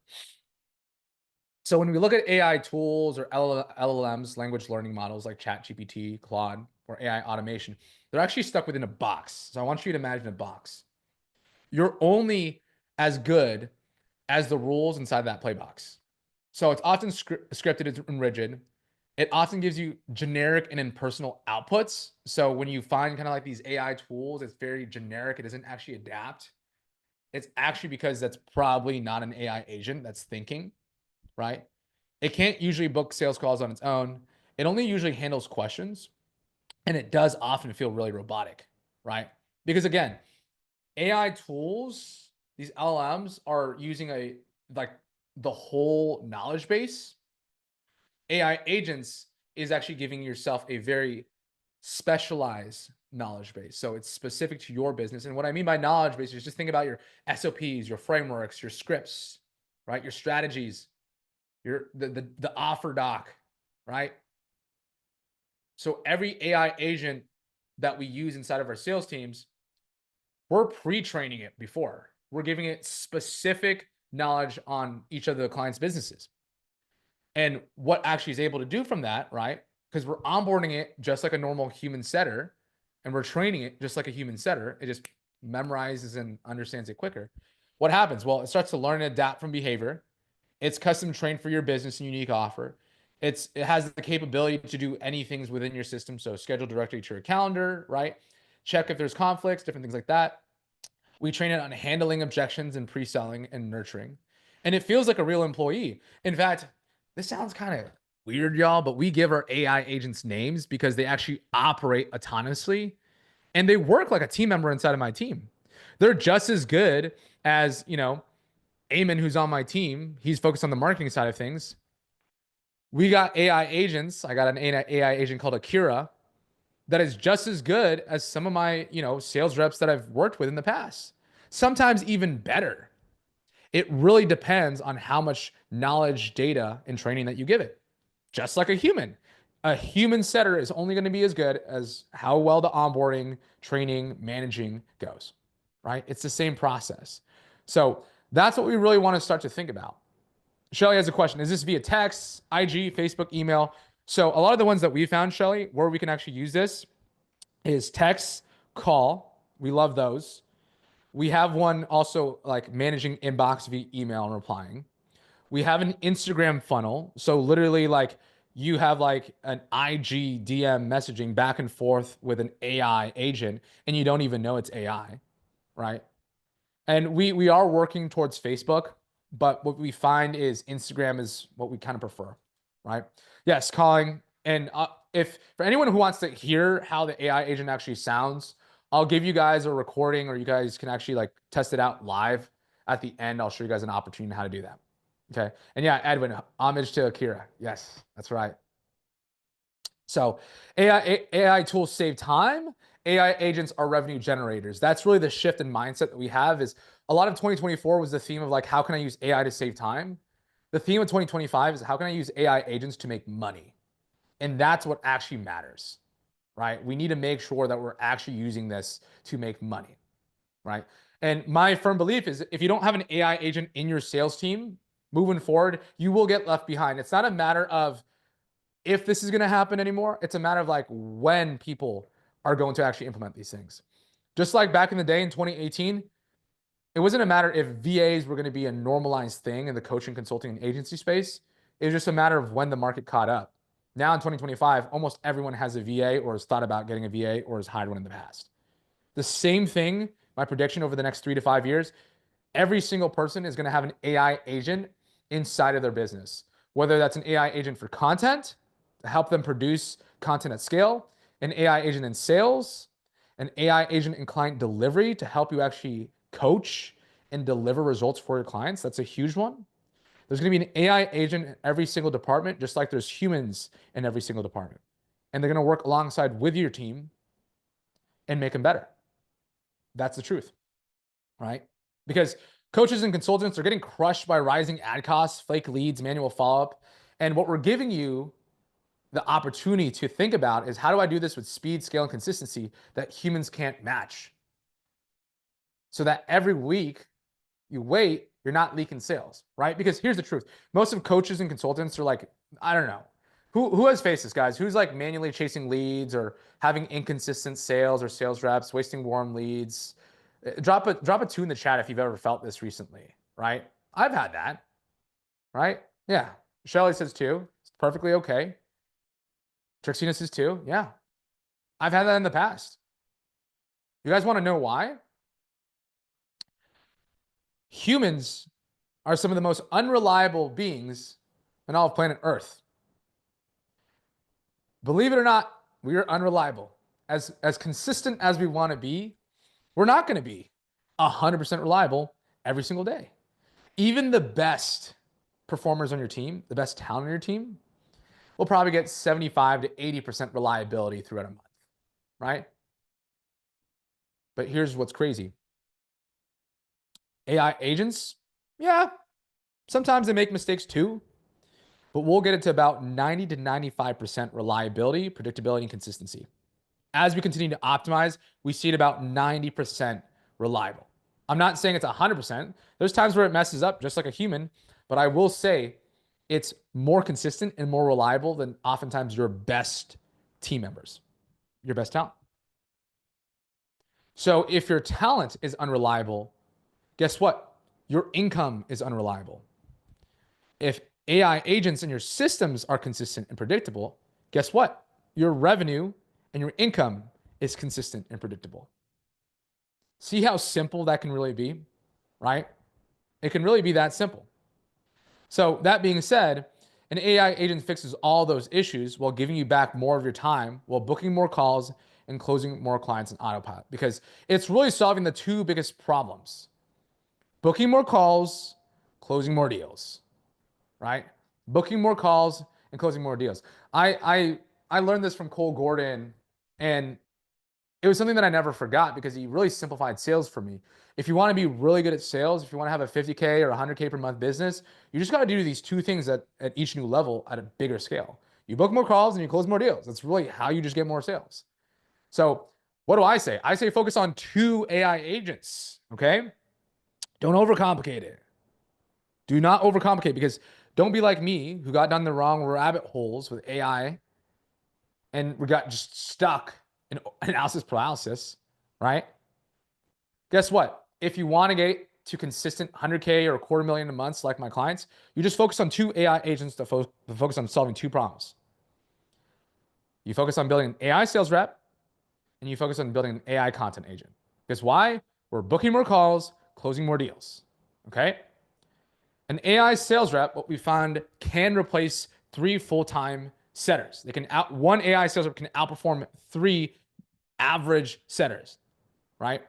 So when we look at AI tools or LLMs, language learning models like ChatGPT, Claude, or AI automation, they're actually stuck within a box. So I want you to imagine a box. You're only as good as the rules inside that play box. So it's often scripted and rigid. It often gives you generic and impersonal outputs. So when you find kind of like these AI tools, it's very generic. It doesn't actually adapt. It's actually because that's probably not an AI agent that's thinking, right? It can't usually book sales calls on its own. It only usually handles questions. And it does often feel really robotic, right? Because again, AI tools, these LLMs are using the whole knowledge base. AI agents is actually giving yourself a very specialized knowledge base. So it's specific to your business. And what I mean by knowledge base is just think about your SOPs, your frameworks, your scripts, right? Your strategies, the offer doc, right? So every AI agent that we use inside of our sales teams, we're pre-training it before. We're giving it specific knowledge on each of the client's businesses. And what actually is able to do from that, right? Because we're onboarding it just like a normal human setter, and we're training it just like a human setter. It just memorizes and understands it quicker. What happens? Well, it starts to learn and adapt from behavior. It's custom trained for your business and unique offer. It has the capability to do anything within your system. So schedule directly to your calendar, right? Check if there's conflicts, different things like that. We train it on handling objections and pre-selling and nurturing. And it feels like a real employee. In fact, this sounds kind of weird, y'all, but we give our AI agents names because they actually operate autonomously and they work like a team member inside of my team. They're just as good as, Eamon, who's on my team. He's focused on the marketing side of things. We got AI agents. I got an AI agent called Akira that is just as good as some of my, sales reps that I've worked with in the past. Sometimes even better. It really depends on how much knowledge, data, and training that you give it. Just like a human. A human setter is only going to be as good as how well the onboarding, training, managing goes, right? It's the same process. So that's what we really want to start to think about. Shelly has a question. Is this via text, IG, Facebook, email? So a lot of the ones that we found, Shelly, where we can actually use this is text, call. We love those. We have one also like managing inbox via email and replying. We have an Instagram funnel. So literally like you have like an IG DM messaging back and forth with an AI agent and you don't even know it's AI, right? And we are working towards Facebook, but what we find is Instagram is what we kind of prefer, right? Yes, calling. And if for anyone who wants to hear how the AI agent actually sounds, I'll give you guys a recording or you guys can actually like test it out live at the end. I'll show you guys an opportunity on how to do that. Okay. And yeah, Edwin, homage to Akira. Yes, that's right. So AI tools save time. AI agents are revenue generators. That's really the shift in mindset that we have is a lot of 2024 was the theme of like, how can I use AI to save time? The theme of 2025 is how can I use AI agents to make money? And that's what actually matters, right? We need to make sure that we're actually using this to make money, right? And my firm belief is if you don't have an AI agent in your sales team moving forward, you will get left behind. It's not a matter of if this is going to happen anymore. It's a matter of like when people are going to actually implement these things. Just like back in the day in 2018, it wasn't a matter if VAs were going to be a normalized thing in the coaching, consulting, and agency space. It was just a matter of when the market caught up. Now in 2025, almost everyone has a VA or has thought about getting a VA or has hired one in the past. The same thing, my prediction over the next 3 to 5 years, every single person is going to have an AI agent inside of their business, whether that's an AI agent for content to help them produce content at scale, an AI agent in sales, an AI agent in client delivery to help you actually coach and deliver results for your clients. That's a huge one. There's going to be an AI agent in every single department, just like there's humans in every single department. And they're going to work alongside with your team and make them better. That's the truth, right? Because coaches and consultants are getting crushed by rising ad costs, fake leads, manual follow-up. And what we're giving you the opportunity to think about is, how do I do this with speed, scale, and consistency that humans can't match? So that every week you wait, you're not leaking sales, right? Because here's the truth. Most of coaches and consultants are like, I don't know. Who has faced this, guys? Who's like manually chasing leads or having inconsistent sales or sales reps, wasting warm leads? Drop a two in the chat if you've ever felt this recently, right? I've had that, right? Yeah. Shelly says two. It's perfectly okay. Trixina says two. Yeah. I've had that in the past. You guys want to know why? Humans are some of the most unreliable beings on all of planet Earth. Believe it or not, we are unreliable. As consistent as we want to be, we're not going to be 100% reliable every single day. Even the best performers on your team, the best talent on your team, will probably get 75 to 80% reliability throughout a month, right? But here's what's crazy. AI agents, yeah, sometimes they make mistakes too, but we'll get it to about 90 to 95% reliability, predictability, and consistency. As we continue to optimize, we see it about 90% reliable. I'm not saying it's 100%. There's times where it messes up just like a human, but I will say it's more consistent and more reliable than oftentimes your best team members, your best talent. So if your talent is unreliable, guess what? Your income is unreliable. If AI agents and your systems are consistent and predictable, guess what? Your revenue and your income is consistent and predictable. See how simple that can really be, right? It can really be that simple. So that being said, an AI agent fixes all those issues while giving you back more of your time, while booking more calls and closing more clients in autopilot, because it's really solving the two biggest problems: booking more calls, closing more deals, right? Booking more calls and closing more deals. I learned this from Cole Gordon, and it was something that I never forgot because he really simplified sales for me. If you want to be really good at sales, if you want to have a 50K or 100K per month business, you just got to do these two things at each new level at a bigger scale. You book more calls and you close more deals. That's really how you just get more sales. So what do I say? I say focus on two AI agents, okay? Don't overcomplicate it. Do not overcomplicate, because don't be like me, who got down the wrong rabbit holes with AI and we got just stuck in analysis paralysis, right? Guess what? If you want to get to consistent 100K or $250,000 a month, like my clients, you just focus on two AI agents to focus on solving two problems. You focus on building an AI sales rep, and you focus on building an AI content agent. Guess why? We're booking more calls, closing more deals, okay? An AI sales rep, what we found, can replace 3 full-time setters. One AI sales rep can outperform 3 average setters, right?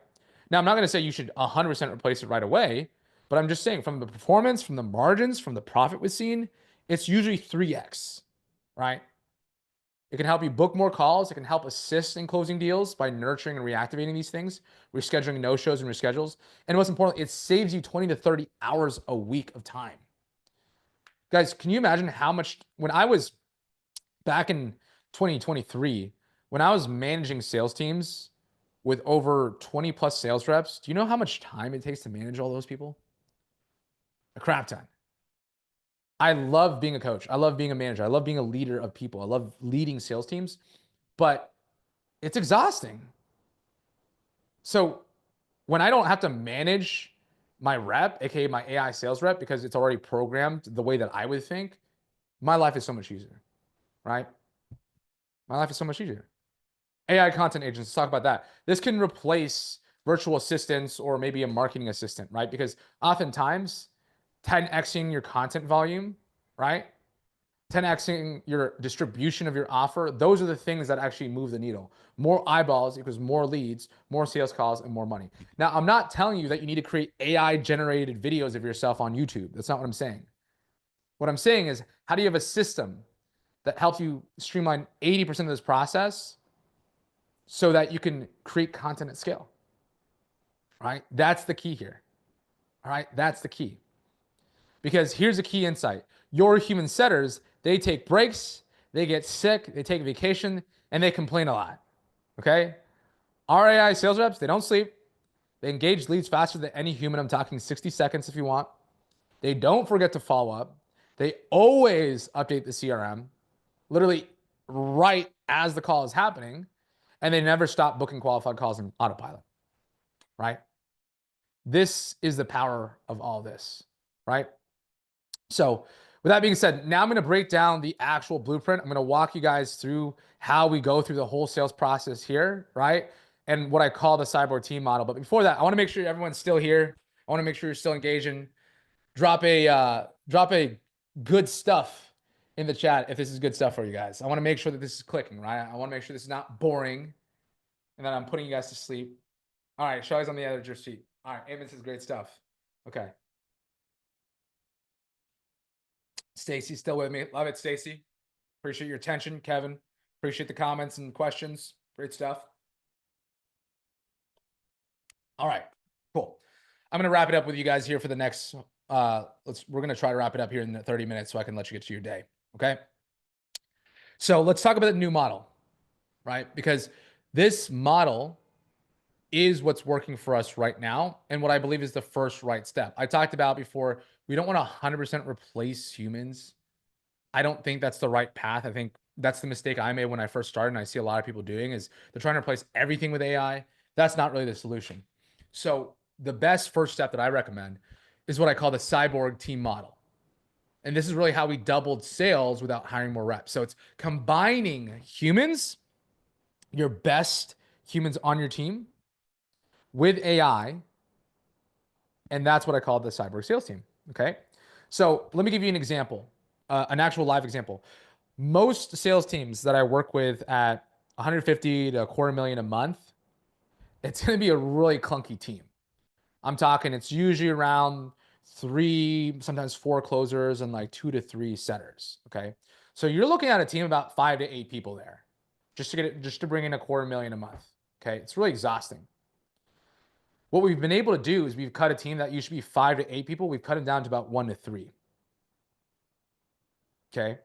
Now, I'm not going to say you should 100% replace it right away, but I'm just saying, from the performance, from the margins, from the profit we've seen, it's usually 3x, right? It can help you book more calls. It can help assist in closing deals by nurturing and reactivating these things, rescheduling no-shows and reschedules. And most importantly, it saves you 20 to 30 hours a week of time. Guys, can you imagine how much, when I was back in 2023, when I was managing sales teams with over 20 plus sales reps, do you know how much time it takes to manage all those people? A crap ton. I love being a coach. I love being a manager. I love being a leader of people. I love leading sales teams, but it's exhausting. So when I don't have to manage my rep, aka my AI sales rep, because it's already programmed the way that I would think, my life is so much easier, right? My life is so much easier. AI content agents, let's talk about that. This can replace virtual assistants or maybe a marketing assistant, right? Because oftentimes 10xing your content volume, right? 10xing your distribution of your offer. Those are the things that actually move the needle. More eyeballs equals more leads, more sales calls, and more money. Now, I'm not telling you that you need to create AI generated videos of yourself on YouTube. That's not what I'm saying. What I'm saying is, how do you have a system that helps you streamline 80% of this process so that you can create content at scale? Right? That's the key here. All right? That's the key. Because here's a key insight. Your human setters, they take breaks, they get sick, they take vacation, and they complain a lot. Okay? Our AI sales reps, they don't sleep. They engage leads faster than any human. I'm talking 60 seconds if you want. They don't forget to follow up. They always update the CRM, literally right as the call is happening. And they never stop booking qualified calls in autopilot, right? This is the power of all this, right? So with that being said, now I'm going to break down the actual blueprint. I'm going to walk you guys through how we go through the whole sales process here, right? And what I call the Cyborg team model. But before that, I want to make sure everyone's still here. I want to make sure you're still engaging. Drop a good stuff in the chat if this is good stuff for you guys. I want to make sure that this is clicking, right? I want to make sure this is not boring and that I'm putting you guys to sleep. All right, Shelly's on the edge of your seat. All right, Amos says great stuff. Okay. Stacy still with me. Love it, Stacy. Appreciate your attention, Kevin. Appreciate the comments and questions. Great stuff. All right, cool. I'm gonna wrap it up with you guys here for the next. We're gonna try to wrap it up here in 30 minutes so I can let you get to your day. Okay. So let's talk about the new model, right? Because this model is what's working for us right now, and what I believe is the first right step. I talked about before. We don't want to 100% replace humans. I don't think that's the right path. I think that's the mistake I made when I first started, and I see a lot of people doing is they're trying to replace everything with AI. That's not really the solution. So the best first step that I recommend is what I call the Cyborg team model. And this is really how we doubled sales without hiring more reps. So it's combining humans, your best humans on your team, with AI. And that's what I call the Cyborg sales team. Okay. So let me give you an example, an actual live example. Most sales teams that I work with at 150 to $250,000 a month, it's going to be a really clunky team. I'm talking, it's usually around 3, sometimes 4 closers and like 2 to 3 setters. Okay. So you're looking at a team of about 5 to 8 people there just to bring in $250,000 a month. Okay. It's really exhausting. What we've been able to do is we've cut a team that used to be 5 to 8 people. We've cut it down to about 1 to 3. Okay.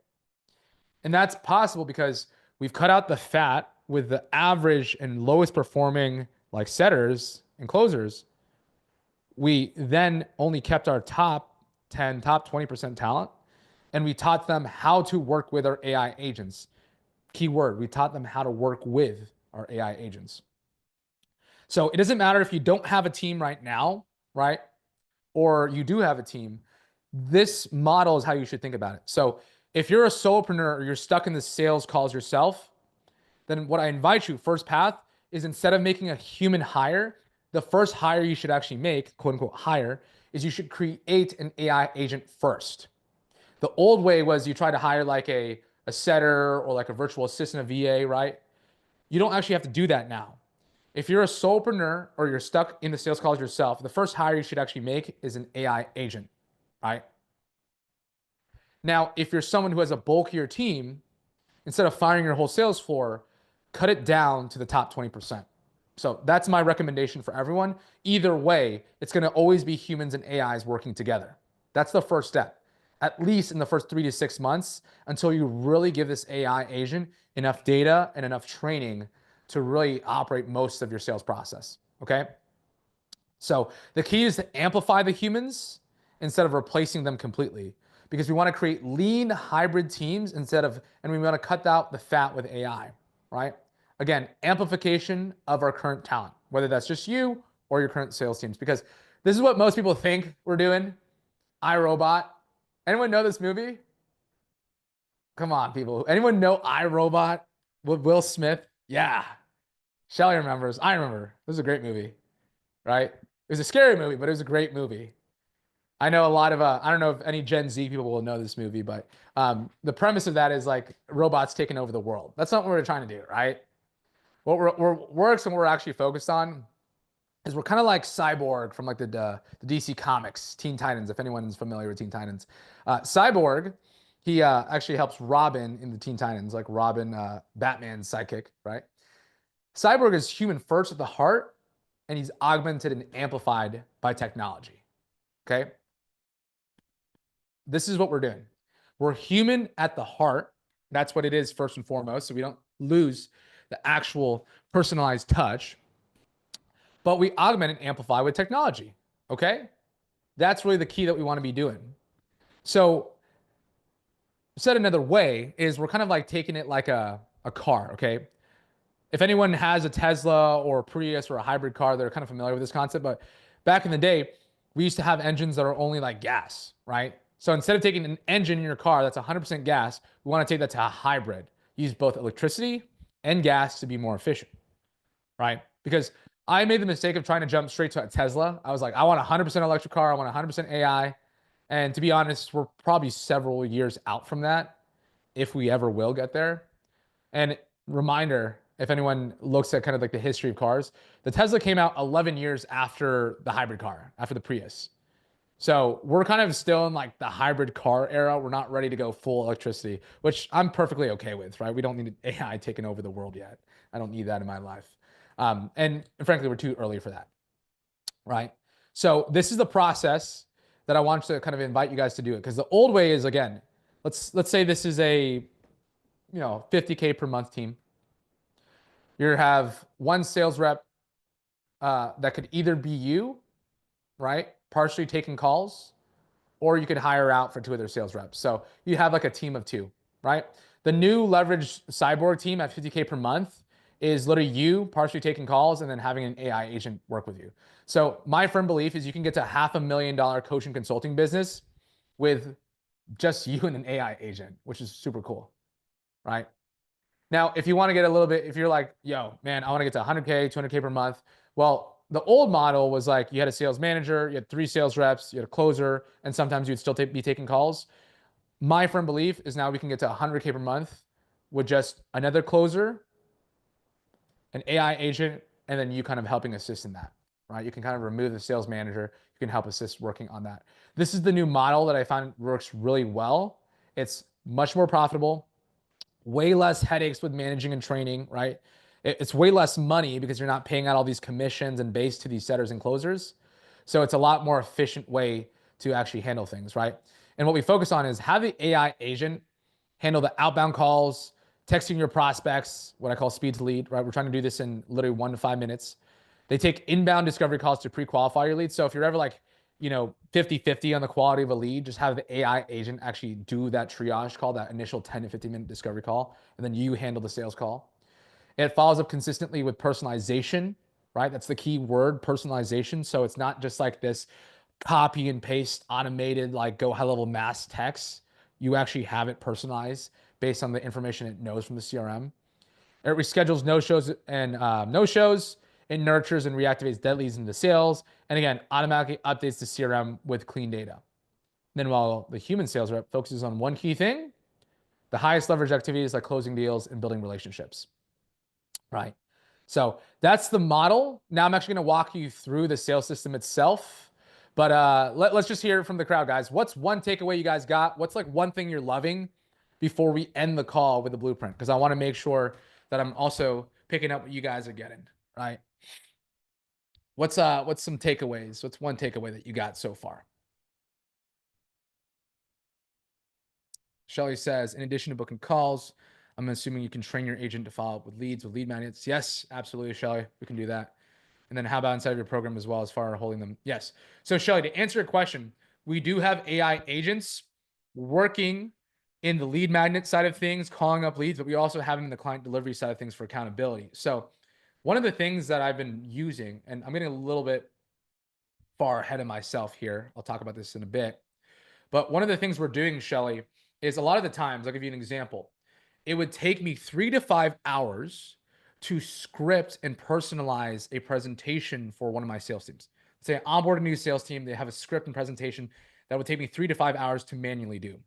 And that's possible because we've cut out the fat with the average and lowest performing like setters and closers. We then only kept our top 10, top 20% talent, and we taught them how to work with our AI agents. Keyword, we taught them how to work with our AI agents. So it doesn't matter if you don't have a team right now, right? Or you do have a team. This model is how you should think about it. So if you're a solopreneur or you're stuck in the sales calls yourself, then what I invite you, first path, is instead of making a human hire, the first hire you should actually make, quote unquote hire, is you should create an AI agent first. The old way was you try to hire like a setter or like a virtual assistant, a VA, right? You don't actually have to do that now. If you're a solopreneur or you're stuck in the sales calls yourself, the first hire you should actually make is an AI agent, right? Now, if you're someone who has a bulkier team, instead of firing your whole sales floor, cut it down to the top 20%. So that's my recommendation for everyone. Either way, it's going to always be humans and AIs working together. That's the first step, at least in the first 3 to 6 months, until you really give this AI agent enough data and enough training to really operate most of your sales process. Okay. So the key is to amplify the humans instead of replacing them completely, because we want to create lean hybrid teams and we want to cut out the fat with AI, right? Again, amplification of our current talent, whether that's just you or your current sales teams, because this is what most people think we're doing. iRobot. Anyone know this movie? Come on, people. Anyone know iRobot with Will Smith? Yeah. Shelly remembers. I remember. It was a great movie, right? It was a scary movie, but it was a great movie. I know a lot of I don't know if any Gen Z people will know this movie, but the premise of that is like robots taking over the world. That's not what we're trying to do, right? What we're works and what we're actually focused on is we're kind of like Cyborg from like the DC Comics, Teen Titans. If anyone's familiar with Teen Titans, Cyborg, he actually helps Robin in the Teen Titans, like Robin, Batman's sidekick, right? Cyborg is human first at the heart, and he's augmented and amplified by technology. Okay, this is what we're doing. We're human at the heart. That's what it is first and foremost. So we don't lose the actual personalized touch, but we augment and amplify with technology. Okay, that's really the key that we want to be doing. So said another way is we're kind of like taking it like a car. Okay, if anyone has a Tesla or a Prius or a hybrid car, they're kind of familiar with this concept. But back in the day, we used to have engines that are only like gas, right? So instead of taking an engine in your car that's 100% gas, we want to take that to a hybrid. Use both electricity and gas to be more efficient, right? Because I made the mistake of trying to jump straight to a Tesla. I was like, I want a 100% electric car. I want a 100% AI. And to be honest, we're probably several years out from that if we ever will get there. And reminder, if anyone looks at kind of like the history of cars, the Tesla came out 11 years after the hybrid car, after the Prius. So we're kind of still in like the hybrid car era. We're not ready to go full electricity, which I'm perfectly okay with, right? We don't need AI taking over the world yet. I don't need that in my life. And frankly, we're too early for that, right? So this is the process that I want to kind of invite you guys to do it. Because the old way is, again, let's say this is a 50K per month team. You have one sales rep that could either be you, right, partially taking calls, or you could hire out for two other sales reps. So you have like a team of two, right? The new leveraged Cyborg team at 50K per month is literally you partially taking calls and then having an AI agent work with you. So my firm belief is you can get to $500,000 coaching consulting business with just you and an AI agent, which is super cool, right? Now, if you want to get a little bit, if you're like, yo, man, I want to get to 100K, 200K per month. Well, the old model was like you had a sales manager, you had 3 sales reps, you had a closer, and sometimes you'd still be taking calls. My firm belief is now we can get to 100K per month with just another closer, an AI agent, and then you kind of helping assist in that, right? You can kind of remove the sales manager. You can help assist working on that. This is the new model that I found works really well. It's much more profitable, way less headaches with managing and training, right? It's way less money because you're not paying out all these commissions and base to these setters and closers. So it's a lot more efficient way to actually handle things, right? And what we focus on is have the AI agent handle the outbound calls, texting your prospects, what I call speed to lead, right? We're trying to do this in literally 1 to 5 minutes. They take inbound discovery calls to pre-qualify your leads. So if you're ever like, 50-50 on the quality of a lead, just have the AI agent actually do that triage call, that initial 10 to 15 minute discovery call, and then you handle the sales call. It follows up consistently with personalization, right? That's the key word, personalization. So it's not just like this copy and paste automated, like go high level mass text. You actually have it personalized based on the information it knows from the CRM. It reschedules no-shows and no-shows. It nurtures and reactivates dead leads into sales. And again, automatically updates the CRM with clean data. Then while the human sales rep focuses on one key thing, the highest leverage activities like closing deals and building relationships, right? So that's the model. Now I'm actually going to walk you through the sales system itself. But let's just hear it from the crowd, guys. What's one takeaway you guys got? What's like one thing you're loving before we end the call with the blueprint? Because I want to make sure that I'm also picking up what you guys are getting, right? What's some takeaways? What's one takeaway that you got so far? Shelly says, in addition to booking calls, I'm assuming you can train your agent to follow up with leads with lead magnets. Yes, absolutely, Shelly. We can do that. And then how about inside of your program as well as far as holding them? Yes. So Shelly, to answer your question, we do have AI agents working in the lead magnet side of things, calling up leads, but we also have them in the client delivery side of things for accountability. So one of the things that I've been using, and I'm getting a little bit far ahead of myself here. I'll talk about this in a bit. But one of the things we're doing, Shelly, is a lot of the times, I'll give you an example. It would take me 3 to 5 hours to script and personalize a presentation for one of my sales teams. Say I onboard a new sales team, they have a script and presentation that would take me 3 to 5 hours to manually do.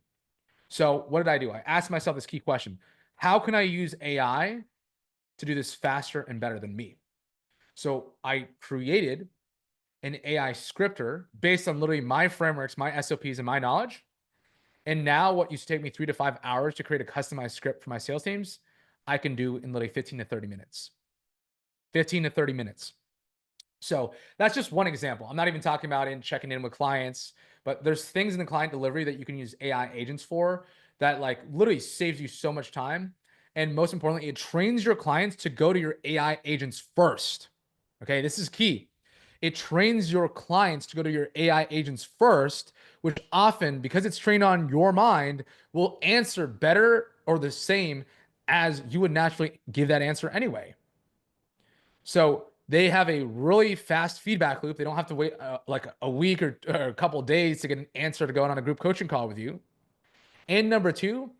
So what did I do? I asked myself this key question: how can I use AI to do this faster and better than me? So I created an AI scripter based on literally my frameworks, my SOPs, and my knowledge. And now what used to take me 3 to 5 hours to create a customized script for my sales teams, I can do in literally 15 to 30 minutes. 15 to 30 minutes. So that's just one example. I'm not even talking about in checking in with clients, but there's things in the client delivery that you can use AI agents for that like literally saves you so much time. And most importantly, it trains your clients to go to your AI agents first. Okay, this is key. It trains your clients to go to your AI agents first, which often, because it's trained on your mind, will answer better or the same as you would naturally give that answer anyway. So they have a really fast feedback loop. They don't have to wait like a week or a couple of days to get an answer to go on a group coaching call with you. And number two,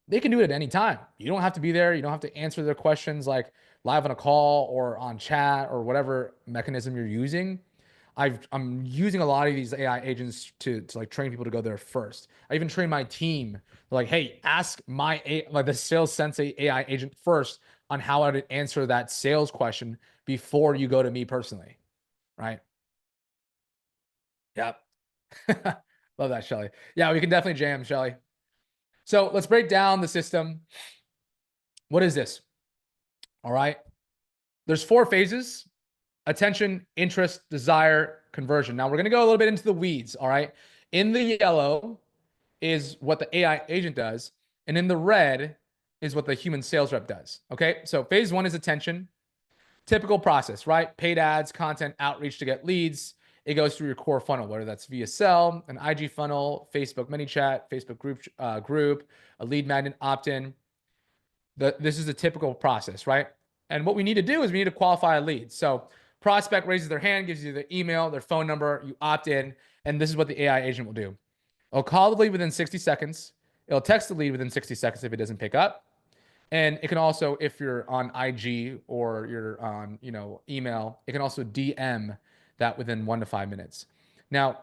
they can do it at any time. You don't have to be there. You don't have to answer their questions like live on a call or on chat or whatever mechanism you're using. I'm using a lot of these AI agents to like train people to go there first. I even train my team like, hey, ask like the sales sensei AI agent first on how I would answer that sales question before you go to me personally, right? Yep. Love that, Shelly. Yeah, we can definitely jam, Shelly. So let's break down the system. What is this? All right. There's 4 phases: attention, interest, desire, conversion. Now we're going to go a little bit into the weeds. All right. In the yellow is what the AI agent does, and in the red is what the human sales rep does. Okay. So phase 1 is attention. Typical process, right? Paid ads, content, outreach to get leads. It goes through your core funnel, whether that's via sell, an IG funnel, Facebook mini chat, Facebook group, a lead magnet opt-in. This is the typical process, right? And what we need to do is we need to qualify a lead. So prospect raises their hand, gives you their email, their phone number, you opt in, and this is what the AI agent will do. It'll call the lead within 60 seconds. It'll text the lead within 60 seconds if it doesn't pick up. And it can also, if you're on IG or you're on, email, it can also DM that within 1 to 5 minutes. Now,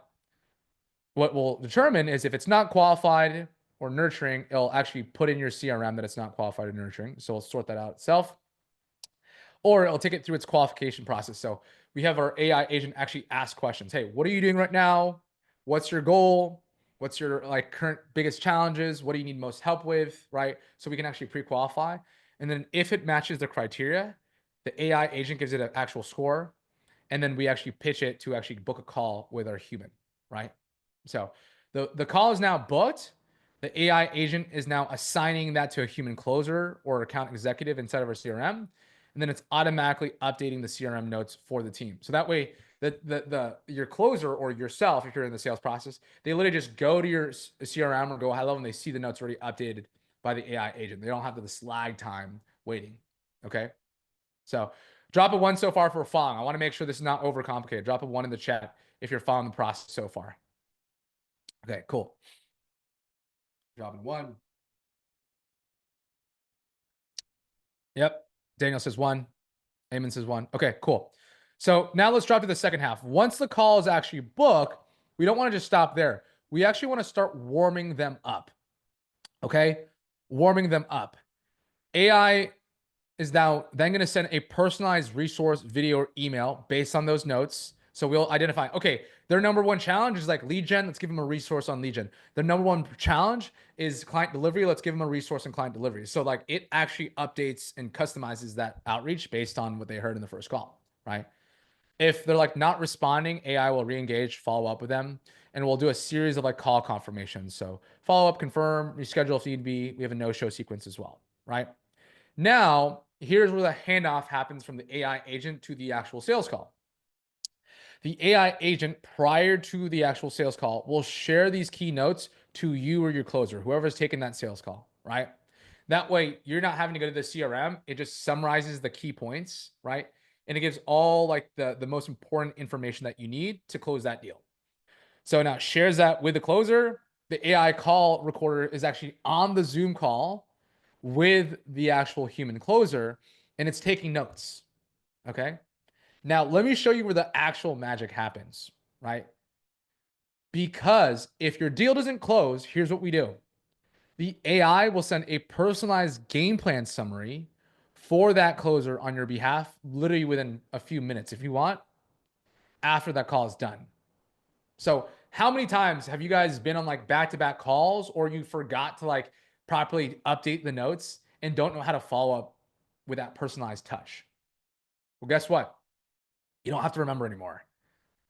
what will determine is if it's not qualified or nurturing, it'll actually put in your CRM that it's not qualified or nurturing. So it'll sort that out itself, or it'll take it through its qualification process. So we have our AI agent actually ask questions. Hey, what are you doing right now? What's your goal? What's your like current biggest challenges? What do you need most help with? Right. So we can actually pre-qualify. And then if it matches the criteria, the AI agent gives it an actual score. And then we actually pitch it to actually book a call with our human. Right. So the call is now booked. The AI agent is now assigning that to a human closer or account executive inside of our CRM. And then it's automatically updating the CRM notes for the team. So that way, your closer or yourself, if you're in the sales process, they literally just go to your CRM or go high level and they see the notes already updated by the AI agent. They don't have this lag time waiting. Okay. So drop a 1 so far for following. I want to make sure this is not overcomplicated. Drop a 1 in the chat if you're following the process so far. Okay, cool. Dropping 1. Yep. Daniel says 1. Eamon says 1. Okay, cool. So now let's drop to the second half. Once the call is actually booked, we don't want to just stop there. We actually want to start warming them up. Okay? Warming them up. AI is now then going to send a personalized resource, video, or email based on those notes. So we'll identify, okay, their number 1 challenge is like lead gen. Let's give them a resource on lead gen. Their number 1 challenge is client delivery. Let's give them a resource on client delivery. So like it actually updates and customizes that outreach based on what they heard in the first call, right? If they're like not responding, AI will re-engage, follow up with them, and we'll do a series of like call confirmations. So follow up, confirm, reschedule if need be. We have a no-show sequence as well, right? Now, here's where the handoff happens from the AI agent to the actual sales call. The AI agent, prior to the actual sales call, will share these key notes to you or your closer, whoever's taking that sales call, right? That way, you're not having to go to the CRM. It just summarizes the key points, right? And it gives all like the most important information that you need to close that deal. So now it shares that with the closer. The AI call recorder is actually on the Zoom call with the actual human closer, and it's taking notes, okay? Now, let me show you where the actual magic happens, right? Because if your deal doesn't close, here's what we do. The AI will send a personalized game plan summary for that closer on your behalf, literally within a few minutes, if you want, after that call is done. So, how many times have you guys been on like back-to-back calls, or you forgot to like properly update the notes and don't know how to follow up with that personalized touch? Well, guess what? You don't have to remember anymore.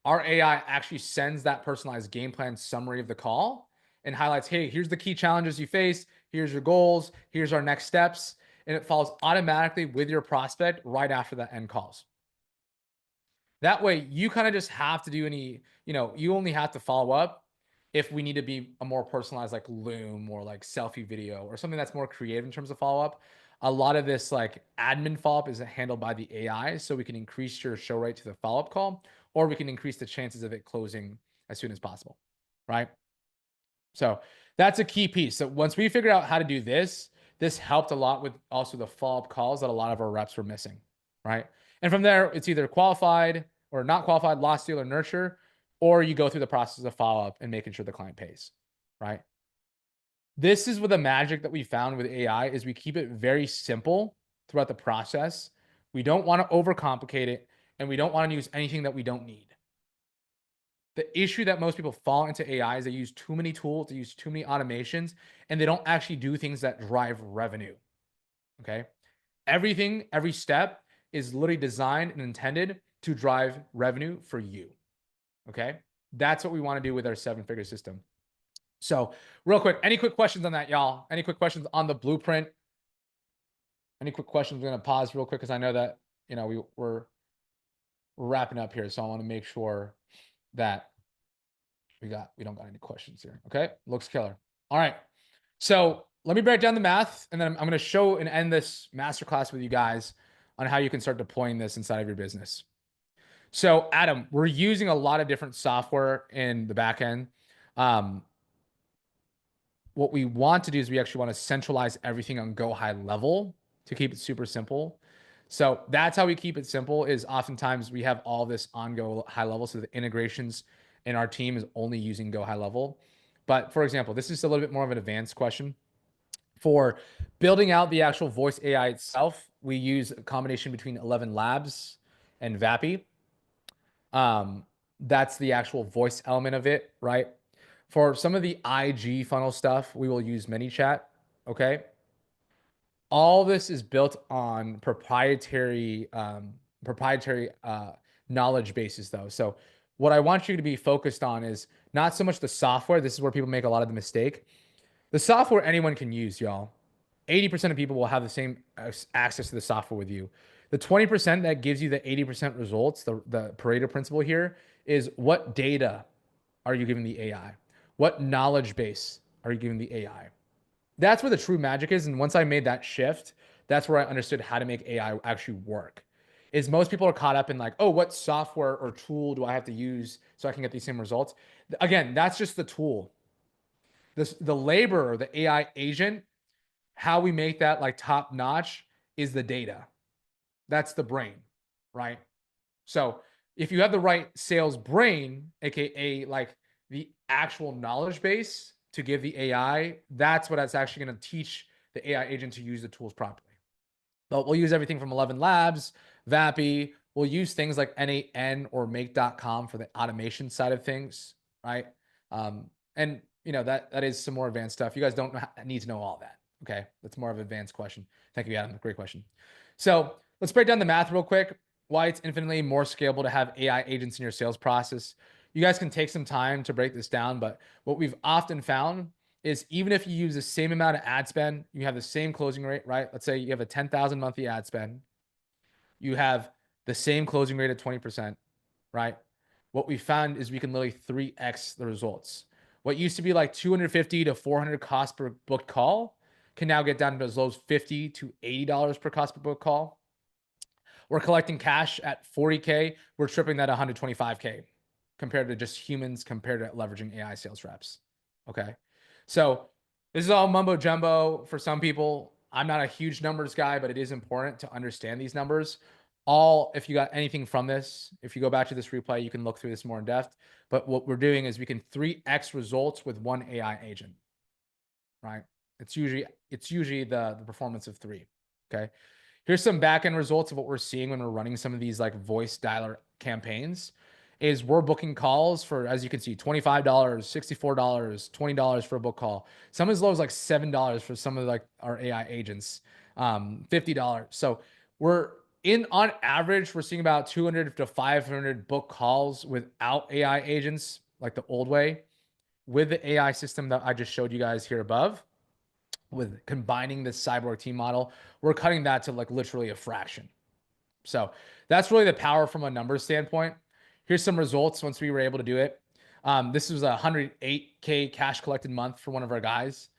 Our AI actually sends that personalized game plan summary of the call and highlights, hey, here's the key challenges you face, here's your goals, here's our next steps, and it follows automatically with your prospect right after that end calls. That way, you kind of just have to do you only have to follow up if we need to be a more personalized, like Loom or like selfie video or something that's more creative in terms of follow up. A lot of this like admin follow up is handled by the AI, so we can increase your show rate to the follow up call, or we can increase the chances of it closing as soon as possible, right? So that's a key piece. So once we figured out how to do this, this helped a lot with also the follow-up calls that a lot of our reps were missing, right? And from there, it's either qualified or not qualified, lost deal or nurture, or you go through the process of follow-up and making sure the client pays, right? This is what the magic that we found with AI is. We keep it very simple throughout the process. We don't want to overcomplicate it, and we don't want to use anything that we don't need. The issue that most people fall into AI is they use too many tools, they use too many automations, and they don't actually do things that drive revenue. Okay. Everything, every step is literally designed and intended to drive revenue for you. Okay. That's what we want to do with our 7-figure system. So, real quick, any quick questions on that, y'all? Any quick questions on the blueprint? Any quick questions? We're going to pause real quick because I know that, we're wrapping up here. So, I want to make sure that we don't got any questions here. Okay. Looks killer. All right. So let me break down the math, and then I'm going to show and end this masterclass with you guys on how you can start deploying this inside of your business. So Adam, we're using a lot of different software in the back end. What we want to do is we actually want to centralize everything on Go High Level to keep it super simple. So that's how we keep it simple. Is oftentimes we have all this on Go High Level, so the integrations in our team is only using Go High Level. But for example, this is a little bit more of an advanced question. For building out the actual voice AI itself, we use a combination between 11 Labs and VAPI. That's the actual voice element of it, right? For some of the IG funnel stuff, we will use ManyChat. Okay. All this is built on proprietary knowledge bases, though. So what I want you to be focused on is not so much the software. This is where people make a lot of the mistake. The software anyone can use, y'all. 80% of people will have the same access to the software with you. The 20% that gives you the 80% results, the Pareto principle here, is what data are you giving the AI? What knowledge base are you giving the AI? That's where the true magic is. And once I made that shift, that's where I understood how to make AI actually work. Is most people are caught up in like, oh, what software or tool do I have to use so I can get these same results? Again, that's just the tool. The labor, the AI agent, how we make that like top notch is the data. That's the brain, right? So if you have the right sales brain, aka like the actual knowledge base to give the AI, that's what it's actually going to teach the AI agent to use the tools properly. But we'll use everything from 11 Labs, VAPI. We'll use things like N8N or Make.com for the automation side of things, right? And that is some more advanced stuff. You guys don't need to know all that. Okay, that's more of an advanced question. Thank you, Adam. Great question. So let's break down the math real quick. Why it's infinitely more scalable to have AI agents in your sales process. You guys can take some time to break this down, but what we've often found is even if you use the same amount of ad spend, you have the same closing rate, right? Let's say you have a 10,000 monthly ad spend. You have the same closing rate at 20%, right? What we found is we can literally 3x the results. What used to be like 250 to 400 cost per booked call can now get down to as low as $50 to $80 per cost per booked call. We're collecting cash at 40K. We're tripling that 125K compared to just humans, compared to leveraging AI sales reps. Okay. So this is all mumbo jumbo for some people. I'm not a huge numbers guy, but it is important to understand these numbers. if you got anything from this, if you go back to this replay, you can look through this more in depth. But what we're doing is we can 3x results with one AI agent, right? It's usually the performance of 3. Okay. Here's some back-end results of what we're seeing when we're running some of these like voice dialer campaigns. Is we're booking calls for, as you can see, $25, $64, $20 for a book call. Some as low as like $7 for some of like our AI agents, $50. So we're on average, we're seeing about 200 to 500 book calls without AI agents, like the old way. With the AI system that I just showed you guys here above, with combining this Cyborg team model, we're cutting that to like literally a fraction. So that's really the power from a numbers standpoint. Here's some results once we were able to do it. This was a 108K cash collected month for one of our guys.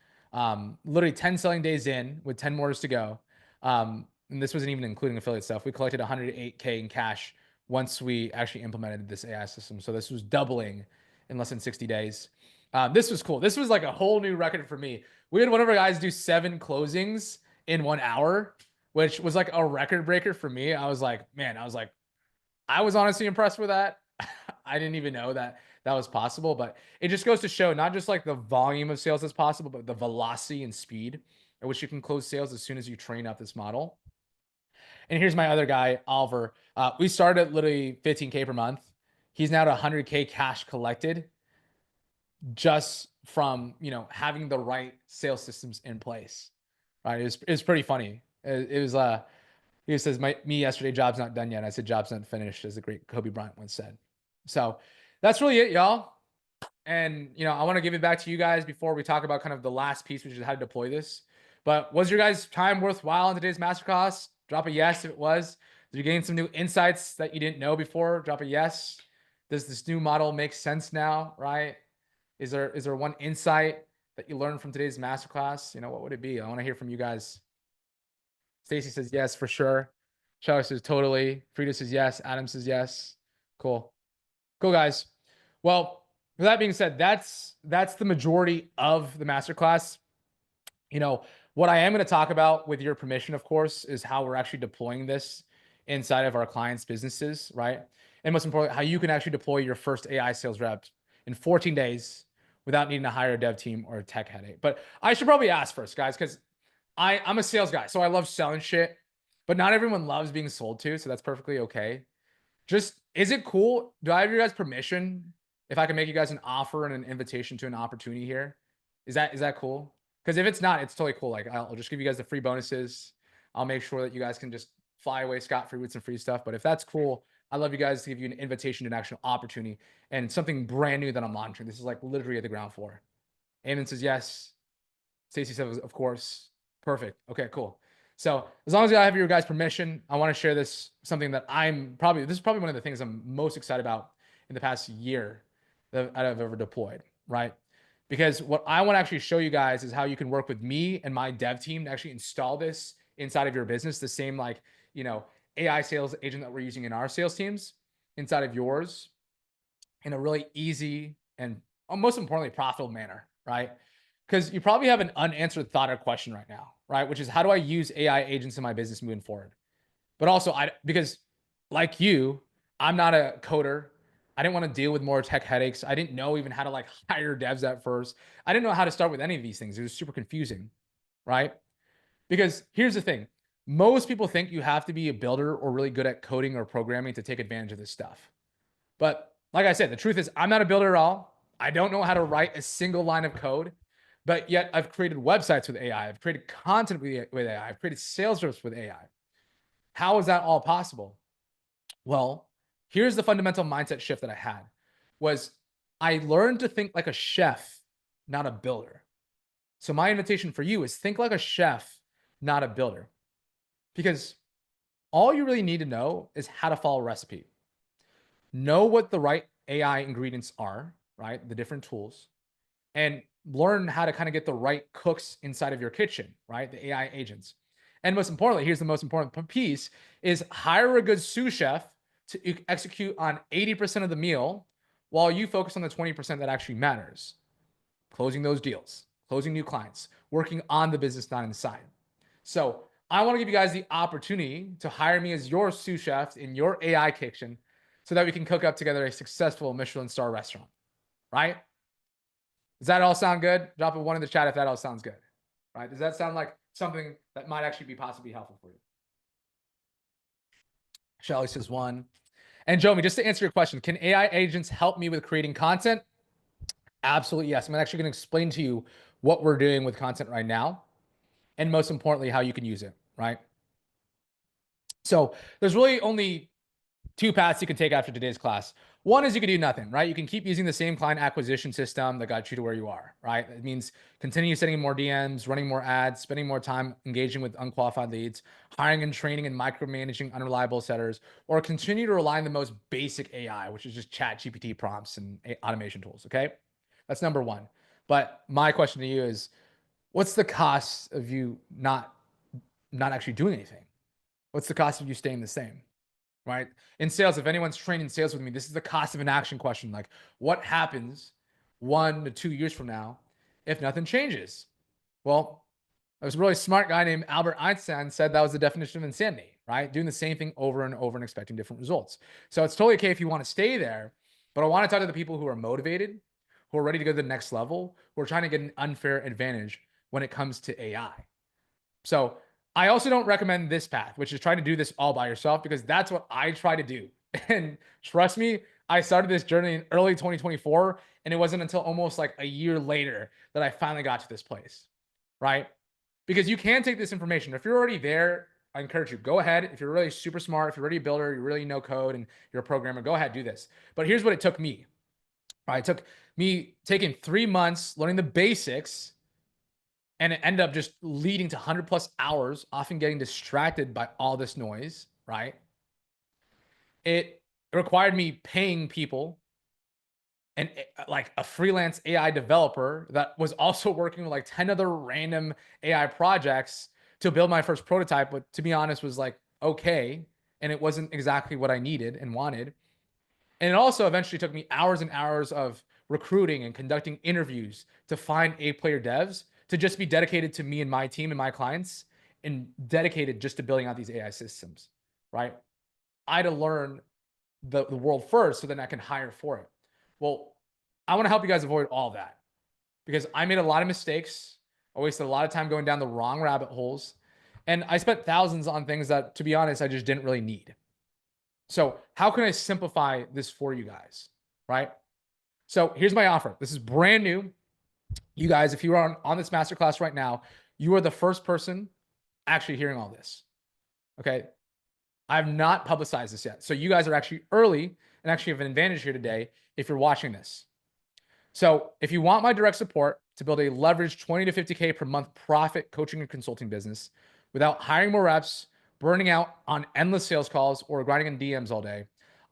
Literally 10 selling days in with 10 more to go. And this wasn't even including affiliate stuff. We collected 108K in cash once we actually implemented this AI system. So this was doubling in less than 60 days. This was cool. This was like a whole new record for me. We had one of our guys do 7 closings in 1 hour, which was like a record breaker for me. I was like, man, I was honestly impressed with that. I didn't even know that was possible, but it just goes to show not just like the volume of sales that's possible, but the velocity and speed at which you can close sales as soon as you train up this model. And here's my other guy, Oliver. We started at literally 15K per month. He's now at 100K cash collected just from, having the right sales systems in place. Right. It was pretty funny. It was, he says, me yesterday, job's not done yet. And I said, job's not finished, as the great Kobe Bryant once said. So that's really it, y'all. And, I want to give it back to you guys before we talk about kind of the last piece, which is how to deploy this. But was your guys' time worthwhile in today's masterclass? Drop a yes if it was. Did you gain some new insights that you didn't know before? Drop a yes. Does this new model make sense now, right? Is there one insight that you learned from today's masterclass? What would it be? I want to hear from you guys. Stacy says yes, for sure. Charlie says totally. Frida says yes. Adam says yes. Cool. Cool, guys. Well, with that being said, that's the majority of the masterclass. What I am going to talk about, with your permission, of course, is how we're actually deploying this inside of our clients' businesses, right? And most importantly, how you can actually deploy your first AI sales rep in 14 days without needing to hire a dev team or a tech headache. But I should probably ask first, guys, because I'm a sales guy, so I love selling shit, but not everyone loves being sold to, so that's perfectly okay. Just, is it cool? Do I have your guys' permission if I can make you guys an offer and an invitation to an opportunity here? Is that cool? Because if it's not, it's totally cool. Like, I'll just give you guys the free bonuses. I'll make sure that you guys can just fly away scot-free with some free stuff. But if that's cool, I love you guys to give you an invitation to an actual opportunity and something brand new that I'm monitoring. This is like literally at the ground floor. Eamon says yes. Stacey says, of course. Perfect. Okay, cool. So as long as I have your guys' permission, I want to share this, something that this is probably one of the things I'm most excited about in the past year that I've ever deployed, right? Because what I want to actually show you guys is how you can work with me and my dev team to actually install this inside of your business, the same AI sales agent that we're using in our sales teams inside of yours, in a really easy and most importantly, profitable manner, right? Because you probably have an unanswered thought or question right now, right? Which is, how do I use AI agents in my business moving forward? But also, because like you, I'm not a coder. I didn't want to deal with more tech headaches. I didn't know even how to hire devs at first. I didn't know how to start with any of these things. It was super confusing, right? Because here's the thing. Most people think you have to be a builder or really good at coding or programming to take advantage of this stuff. But like I said, the truth is I'm not a builder at all. I don't know how to write a single line of code, but yet I've created websites with AI. I've created content with AI. I've created sales reps with AI. How is that all possible? Well, here's the fundamental mindset shift that I had was I learned to think like a chef, not a builder. So my invitation for you is think like a chef, not a builder. Because all you really need to know is how to follow a recipe. Know what the right AI ingredients are, right? The different tools, and learn how to kind of get the right cooks inside of your kitchen, right? The AI agents. And most importantly, here's the most important piece is hire a good sous chef to execute on 80% of the meal while you focus on the 20% that actually matters. Closing those deals, closing new clients, working on the business, not inside. So I want to give you guys the opportunity to hire me as your sous chef in your AI kitchen so that we can cook up together a successful Michelin star restaurant, right? Does that all sound good? Drop a one in the chat if that all sounds good, right? Does that sound like something that might actually be possibly helpful for you? Shelly says one. And Jomi, just to answer your question, can AI agents help me with creating content? Absolutely, yes. I'm actually going to explain to you what we're doing with content right now, and most importantly, how you can use it, right? So there's really only two paths you can take after today's class. One is you can do nothing, right? You can keep using the same client acquisition system that got you to where you are, right? It means continue sending more DMs, running more ads, spending more time engaging with unqualified leads, hiring and training and micromanaging unreliable setters, or continue to rely on the most basic AI, which is just chat GPT prompts and automation tools, okay? That's number one. But my question to you is, what's the cost of you not actually doing anything? What's the cost of you staying the same? Right? In sales, if anyone's trained in sales with me, this is the cost of an action question. Like, what happens 1 to 2 years from now if nothing changes? Well, there was a really smart guy named Albert Einstein said that was the definition of insanity, right? Doing the same thing over and over and expecting different results. So it's totally okay if you want to stay there, but I want to talk to the people who are motivated, who are ready to go to the next level, who are trying to get an unfair advantage when it comes to AI. So I also don't recommend this path, which is trying to do this all by yourself, because that's what I try to do. And trust me, I started this journey in early 2024, and it wasn't until almost like a year later that I finally got to this place, right? Because you can take this information. If you're already there, I encourage you, go ahead. If you're really super smart, if you're already a builder, you really know code and you're a programmer, go ahead, do this. But here's what it took me. Right? It took me taking 3 months, learning the basics, and it ended up just leading to 100 plus hours, often getting distracted by all this noise, right? It required me paying people and like a freelance AI developer that was also working with like 10 other random AI projects to build my first prototype, but to be honest was like okay, and it wasn't exactly what I needed and wanted. And it also eventually took me hours and hours of recruiting and conducting interviews to find A-player devs to just be dedicated to me and my team and my clients and dedicated just to building out these AI systems, right? I had to learn the world first so then I can hire for it. Well, I want to help you guys avoid all that because I made a lot of mistakes. I wasted a lot of time going down the wrong rabbit holes. And I spent thousands on things that, to be honest, I just didn't really need. So how can I simplify this for you guys, right? So here's my offer. This is brand new. You guys, if you are on this masterclass right now, you are the first person actually hearing all this, okay? I've not publicized this yet. So you guys are actually early and actually have an advantage here today if you're watching this. So if you want my direct support to build a leveraged 20 to 50K per month profit coaching and consulting business without hiring more reps, burning out on endless sales calls, or grinding in DMs all day,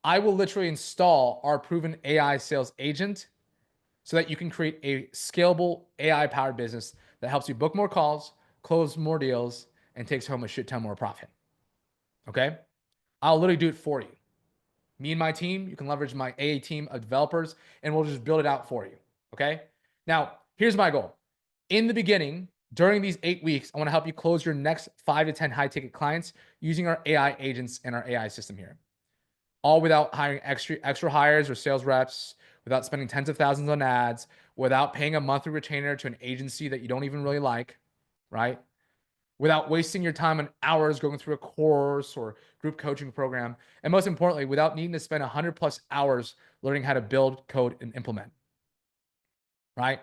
I will literally install our proven AI sales agent so that you can create a scalable AI powered business that helps you book more calls, close more deals, and takes home a shit ton more profit. Okay? I'll literally do it for you. Me and my team, you can leverage my AA team of developers, and we'll just build it out for you. Okay? Now, here's my goal. In the beginning, during these 8 weeks, I want to help you close your next 5 to 10 high ticket clients using our AI agents and our AI system here. All without hiring extra hires or sales reps, without spending tens of thousands on ads, without paying a monthly retainer to an agency that you don't even really like, right? Without wasting your time on hours going through a course or group coaching program. And most importantly, without needing to spend 100 plus hours learning how to build, code, and implement, right?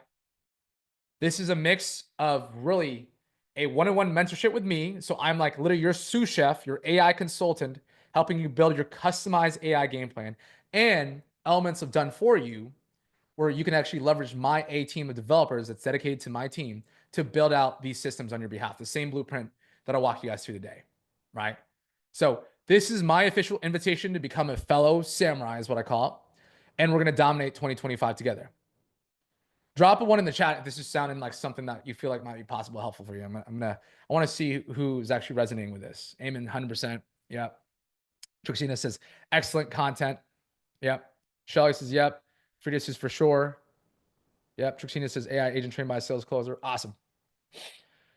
This is a mix of really a one-on-one mentorship with me. So I'm like literally your sous chef, your AI consultant, helping you build your customized AI game plan and elements of done for you, where you can actually leverage my A team of developers that's dedicated to my team to build out these systems on your behalf. The same blueprint that I'll walk you guys through today, right? So this is my official invitation to become a fellow samurai is what I call it. And we're going to dominate 2025 together. Drop a one in the chat if this is sounding like something that you feel like might be possible, helpful for you. I want to see who's actually resonating with this. Amen, 100%. Yep. Trixina says, excellent content. Yep. Shelly says, yep. Frida says, for sure. Yep. Trixina says, AI agent trained by a sales closer. Awesome.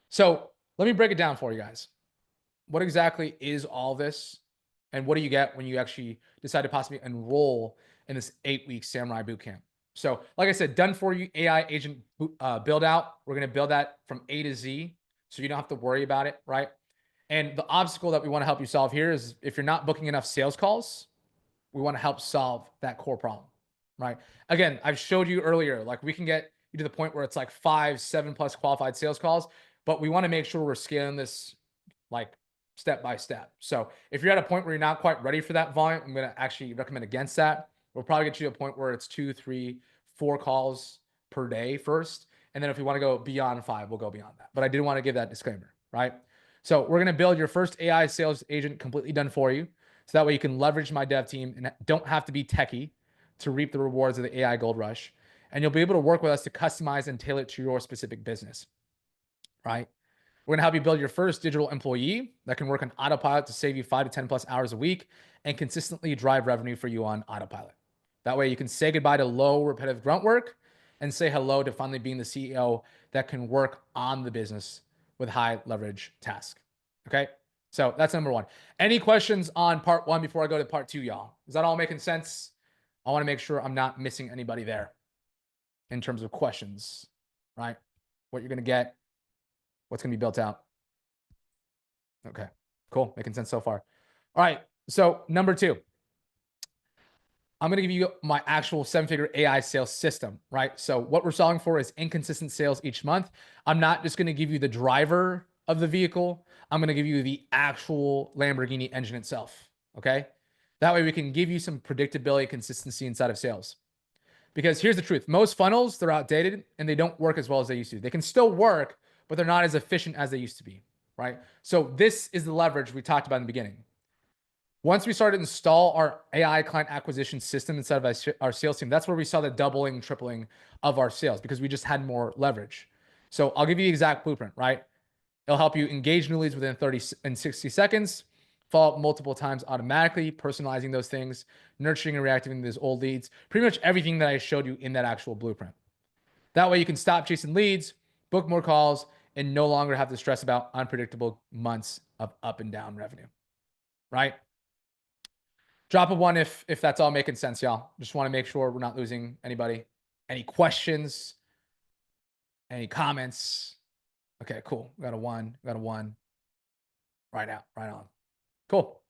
So let me break it down for you guys. what exactly is all this? And what do you get when you actually decide to possibly enroll in this 8-week Samurai Bootcamp? So, like I said, done for you AI agent build out. We're going to build that from A to Z, so you don't have to worry about it, right? And the obstacle that we want to help you solve here is if you're not booking enough sales calls, we want to help solve that core problem, right? Again, I've showed you earlier, like we can get you to the point where it's like 5, 7 plus qualified sales calls, but we want to make sure we're scaling this like step by step. So if you're at a point where you're not quite ready for that volume, I'm going to actually recommend against that. We'll probably get you to a point where it's 2, 3, 4 calls per day first. And then if we want to go beyond 5, we'll go beyond that. But I did want to give that disclaimer, right? So we're going to build your first AI sales agent completely done for you. So that way you can leverage my dev team and don't have to be techie to reap the rewards of the AI gold rush. And you'll be able to work with us to customize and tailor it to your specific business, right? We're going to help you build your first digital employee that can work on autopilot to save you 5 to 10 plus hours a week and consistently drive revenue for you on autopilot. That way you can say goodbye to low repetitive grunt work and say hello to finally being the CEO that can work on the business with high leverage tasks. Okay. So that's number one. Any questions on part 1 before I go to part 2, y'all? Is that all making sense? I want to make sure I'm not missing anybody there in terms of questions, right? What you're going to get, what's going to be built out. Okay, cool. Making sense so far. All right. So number 2, I'm going to give you my actual 7-figure AI sales system, right? So what we're solving for is inconsistent sales each month. I'm not just going to give you the driver of the vehicle. I'm going to give you the actual Lamborghini engine itself. Okay. That way we can give you some predictability, consistency inside of sales. Because here's the truth. Most funnels, they're outdated and they don't work as well as they used to. They can still work, but they're not as efficient as they used to be, right? So this is the leverage we talked about in the beginning. Once we started to install our AI client acquisition system inside of our sales team, that's where we saw the doubling, tripling of our sales because we just had more leverage. So I'll give you the exact blueprint, right? It'll help you engage new leads within 30 and 60 seconds, follow up multiple times automatically, personalizing those things, nurturing and reactivating those old leads, pretty much everything that I showed you in that actual blueprint. That way you can stop chasing leads, book more calls, and no longer have to stress about unpredictable months of up and down revenue, right? Drop a 1 if that's all making sense, y'all. Just want to make sure we're not losing anybody. Any questions? Any comments? Okay, cool. We got a 1. We got a 1. Right out. Right on. Cool.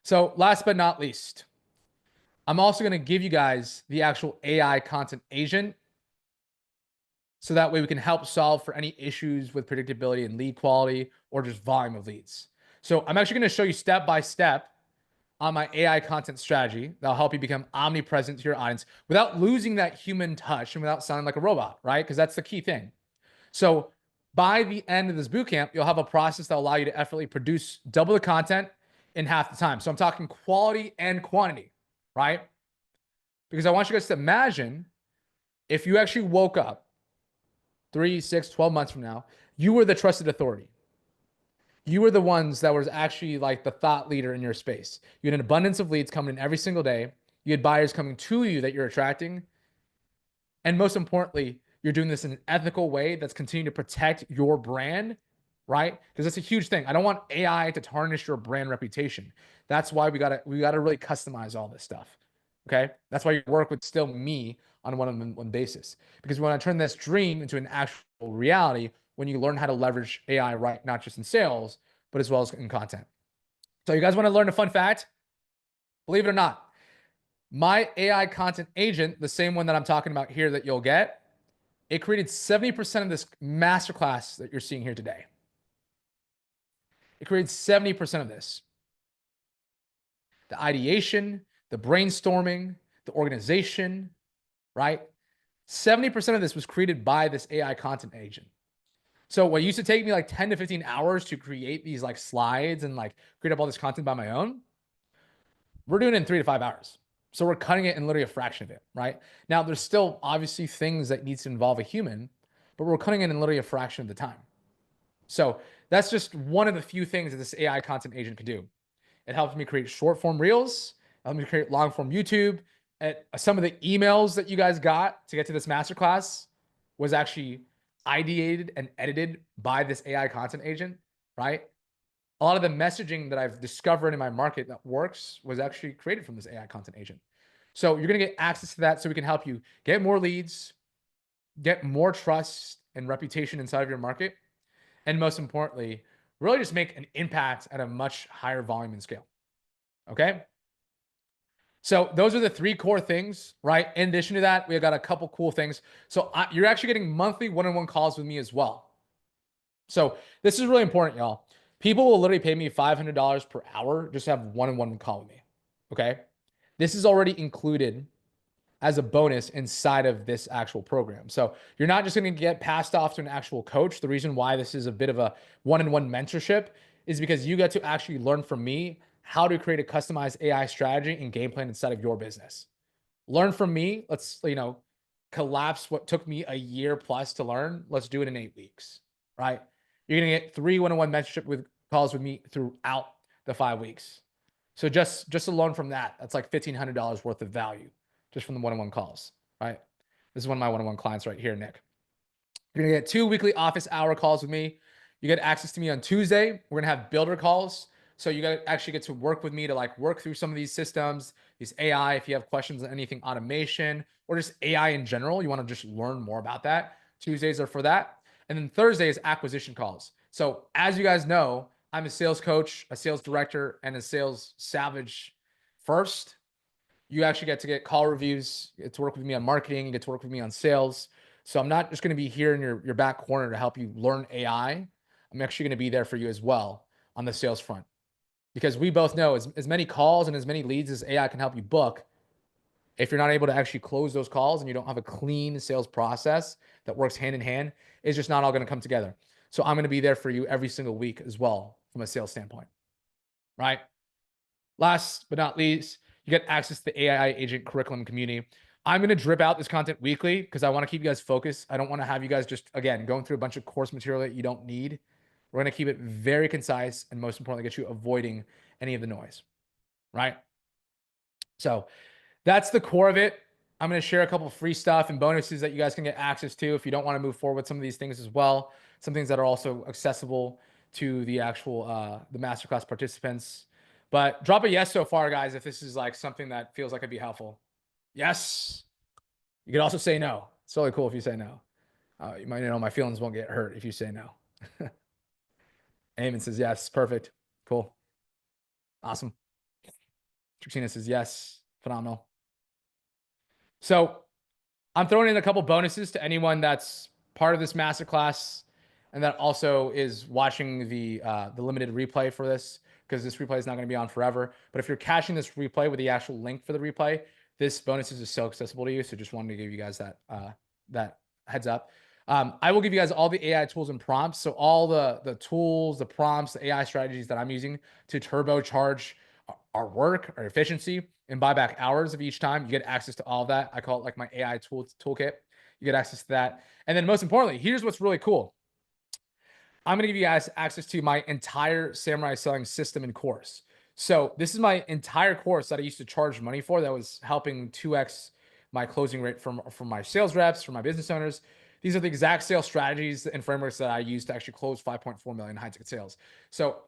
So last but not least, I'm also going to give you guys the actual AI content agent. So that way we can help solve for any issues with predictability and lead quality or just volume of leads. So I'm actually going to show you step by step on my AI content strategy that'll help you become omnipresent to your audience without losing that human touch and without sounding like a robot, right? Because that's the key thing. So by the end of this bootcamp, you'll have a process that'll allow you to effortlessly produce double the content in half the time. So I'm talking quality and quantity, right? Because I want you guys to imagine if you actually woke up 3, 6, 12 months from now, you were the trusted authority. You were the ones that was actually like the thought leader in your space. You had an abundance of leads coming in every single day. You had buyers coming to you that you're attracting. And most importantly, you're doing this in an ethical way that's continuing to protect your brand, right? Because that's a huge thing. I don't want AI to tarnish your brand reputation. That's why we gotta really customize all this stuff. Okay. That's why you work with still me on a one-on-one basis. Because we want to turn this dream into an actual reality when you learn how to leverage AI, right? Not just in sales, but as well as in content. So you guys want to learn a fun fact? Believe it or not, my AI content agent, the same one that I'm talking about here that you'll get, it created 70% of this masterclass that you're seeing here today. It created 70% of this. The ideation, the brainstorming, the organization, right? 70% of this was created by this AI content agent. So what used to take me like 10 to 15 hours to create these like slides and like create up all this content by my own, we're doing it in 3 to 5 hours. So we're cutting it in literally a fraction of it, right? Now there's still obviously things that needs to involve a human, but we're cutting it in literally a fraction of the time. So that's just one of the few things that this AI content agent could do. It helps me create short form reels, it helps me create long form YouTube. And some of the emails that you guys got to get to this masterclass was actually ideated and edited by this AI content agent, right? a lot of the messaging that I've discovered in my market that works was actually created from this AI content agent. So you're going to get access to that so we can help you get more leads, get more trust and reputation inside of your market, and most importantly, really just make an impact at a much higher volume and scale. Okay. So those are the three core things, right? In addition to that, we got a couple cool things. So you're actually getting monthly one-on-one calls with me as well. So this is really important, y'all. People will literally pay me $500 per hour just to have one-on-one call with me. Okay. This is already included as a bonus inside of this actual program. So you're not just going to get passed off to an actual coach. The reason why this is a bit of a one-on-one mentorship is because you get to actually learn from me how to create a customized AI strategy and game plan inside of your business. Learn from me. Let's, collapse what took me a year plus to learn. Let's do it in 8 weeks, right? You're going to get 3 one-on-one mentorship with calls with me throughout the 5 weeks. So just alone from that, that's like $1,500 worth of value just from the one-on-one calls, right? This is one of my one-on-one clients right here, Nick. You're gonna get 2 weekly office hour calls with me. You get access to me on Tuesday. We're gonna have builder calls. So you actually get to work with me to work through some of these systems, these AI, if you have questions on anything automation or just AI in general, you wanna just learn more about that. Tuesdays are for that. And then Thursday is acquisition calls. So as you guys know, I'm a sales coach, a sales director, and a sales savage first. You actually get to get call reviews, you get to work with me on marketing, you get to work with me on sales. So I'm not just going to be here in your back corner to help you learn AI. I'm actually going to be there for you as well on the sales front. Because we both know as many calls and as many leads as AI can help you book, if you're not able to actually close those calls and you don't have a clean sales process that works hand in hand, it's just not all going to come together. So I'm going to be there for you every single week as well from a sales standpoint, right? Last but not least, you get access to the AI agent curriculum community. I'm going to drip out this content weekly because I want to keep you guys focused. I don't want to have you guys just, again, going through a bunch of course material that you don't need. We're going to keep it very concise and most importantly, get you avoiding any of the noise, right? So that's the core of it. I'm going to share a couple of free stuff and bonuses that you guys can get access to if you don't want to move forward with some of these things as well. Some things that are also accessible to the actual, the masterclass participants. But drop a yes so far, guys, if this is something that feels like it'd be helpful. Yes. You could also say no. It's really cool if you say no. You might know my feelings won't get hurt if you say no. Eamon says yes. Perfect. Cool. Awesome. Trixina says yes. Phenomenal. So I'm throwing in a couple bonuses to anyone that's part of this masterclass and that also is watching the limited replay for this, because this replay is not going to be on forever. But if you're caching this replay with the actual link for the replay, this bonus is so accessible to you. So just wanted to give you guys that heads up. I will give you guys all the AI tools and prompts. So all the tools, the prompts, the AI strategies that I'm using to turbocharge our work, our efficiency, and buy back hours of each time. You get access to all of that. I call it my AI toolkit. You get access to that. And then most importantly, here's what's really cool. I'm going to give you guys access to my entire Samurai selling system and course. So this is my entire course that I used to charge money for that was helping 2x my closing rate from my sales reps, from my business owners. These are the exact sales strategies and frameworks that I use to actually close 5.4 million high ticket sales. So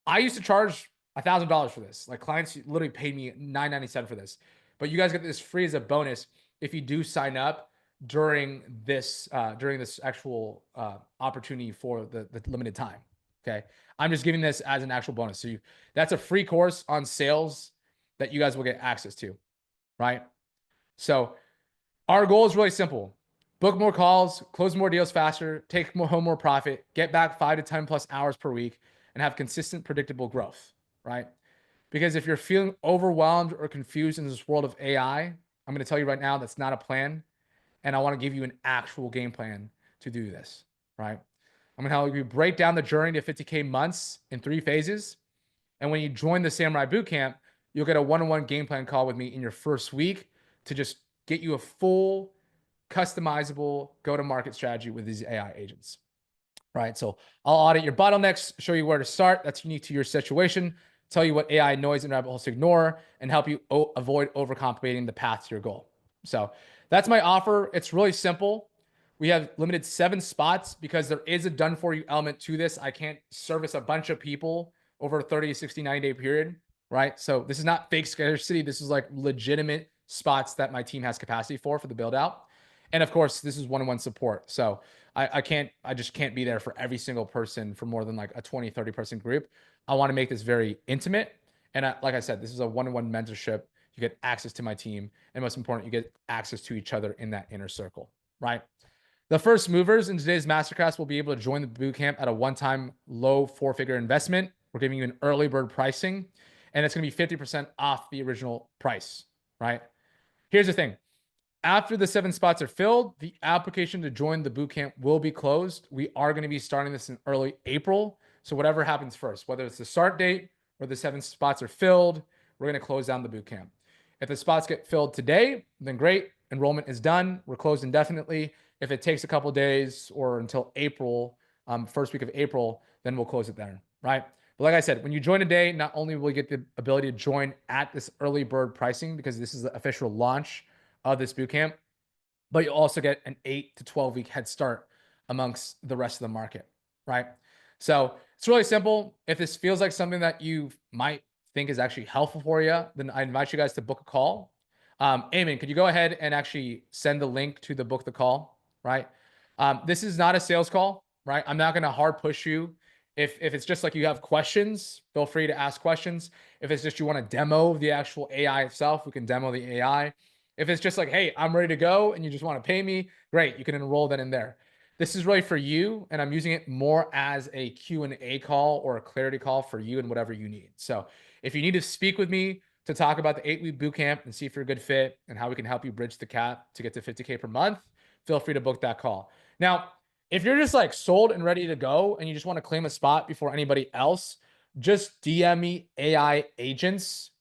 I used to charge $1,000 for this. Clients literally paid me $997 for this, but you guys get this free as a bonus if you do sign up during this actual opportunity for the limited time. Okay, I'm just giving this as an actual bonus. So that's a free course on sales that you guys will get access to, right? So our goal is really simple: book more calls, close more deals faster, take home more profit, get back 5 to 10 plus hours per week, and have consistent, predictable growth, right? Because if you're feeling overwhelmed or confused in this world of AI, I'm going to tell you right now, that's not a plan. And I want to give you an actual game plan to do this, right? I'm going to help you break down the journey to 50K months in 3 phases. And when you join the Samurai Bootcamp, you'll get a one-on-one game plan call with me in your first week to just get you a full customizable go-to-market strategy with these AI agents, right? So I'll audit your bottlenecks, show you where to start that's unique to your situation, tell you what AI noise and rabbit holes to ignore, and help you avoid overcomplicating the path to your goal. So that's my offer. It's really simple. We have limited 7 spots because there is a done for you element to this. I can't service a bunch of people over a 30, 60, 90-day period, right? So this is not fake scarcity. This is like legitimate spots that my team has capacity for the build out. And of course, this is one-on-one support. So I just can't be there for every single person for more than like a 20, 30 person group. I want to make this very intimate. And like I said, this is a one-on-one mentorship. You get access to my team. And most important, you get access to each other in that inner circle, right? The first movers in today's masterclass will be able to join the bootcamp at a one-time low four-figure investment. We're giving you an early bird pricing, and it's going to be 50% off the original price, right? Here's the thing. After the 7 spots are filled, the application to join the bootcamp will be closed. We are going to be starting this in early April. So whatever happens first, whether it's the start date or the 7 spots are filled, we're going to close down the bootcamp. If the spots get filled today, then great. Enrollment is done. We're closed indefinitely. If it takes a couple days or until April, first week of April, then we'll close it there, right? But like I said, when you join today, not only will you get the ability to join at this early bird pricing because this is the official launch of this bootcamp, but you'll also get an 8 to 12 week head start amongst the rest of the market, right? So it's really simple. If this feels like something that you might think is actually helpful for you, then I invite you guys to book a call. Eamon, could you go ahead and actually send the link to the book the call, right? This is not a sales call, right? I'm not going to hard push you. If it's just like you have questions, feel free to ask questions. If it's just you want to demo the actual AI itself, we can demo the AI. If it's just like, hey, I'm ready to go and you just want to pay me, great, you can enroll that in there. This is really for you, and I'm using it more as a Q&A call or a clarity call for you and whatever you need. So if you need to speak with me to talk about the 8-week bootcamp and see if you're a good fit and how we can help you bridge the gap to get to 50K per month, feel free to book that call. Now, if you're just like sold and ready to go and you just want to claim a spot before anybody else, just DM me AI agents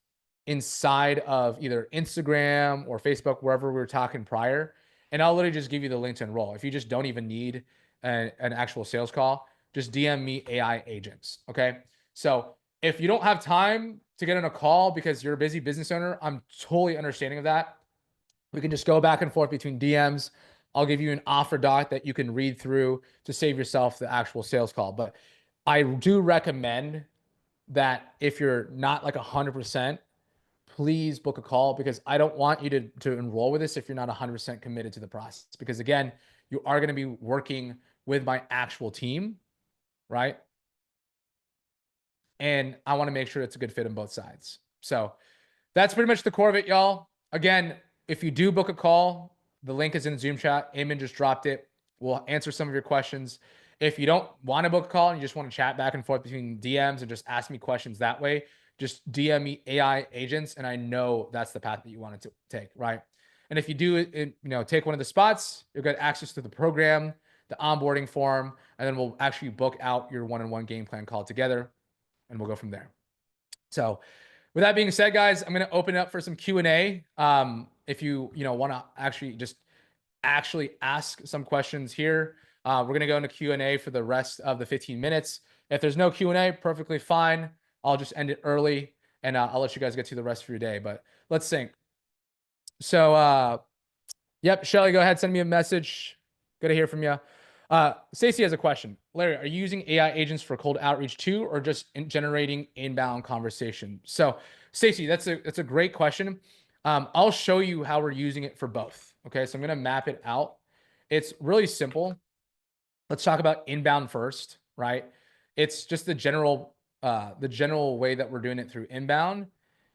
inside of either Instagram or Facebook, wherever we were talking prior. And I'll literally just give you the link to enroll. If you just don't even need an actual sales call, just DM me AI agents. Okay. So if you don't have time to get on a call because you're a busy business owner, I'm totally understanding of that. We can just go back and forth between DMs. I'll give you an offer doc that you can read through to save yourself the actual sales call. But I do recommend that if you're not like 100%, please book a call because I don't want you to enroll with this if you're not 100% committed to the process. Because again, you are going to be working with my actual team, right? And I want to make sure it's a good fit on both sides. So that's pretty much the core of it, y'all. Again, if you do book a call, the link is in Zoom chat. Eamon just dropped it. We'll answer some of your questions. If you don't want to book a call and you just want to chat back and forth between DMs and just ask me questions that way, just DM me AI agents, and I know that's the path that you wanted to take, right? And if you do, take one of the spots, you'll get access to the program, the onboarding form, and then we'll actually book out your one-on-one game plan call together, and we'll go from there. So with that being said, guys, I'm going to open it up for some Q&A. If you want to actually ask some questions here, we're going to go into Q&A for the rest of the 15 minutes. If there's no Q&A, perfectly fine. I'll just end it early and I'll let you guys get to the rest of your day, but let's sync. So, yep, Shelly, go ahead. Send me a message. Good to hear from you. Stacey has a question. Larry, are you using AI agents for cold outreach too, or just generating inbound conversation? So Stacey, that's a great question. I'll show you how we're using it for both. Okay. So I'm going to map it out. It's really simple. Let's talk about inbound first, right? It's just the general way that we're doing it through inbound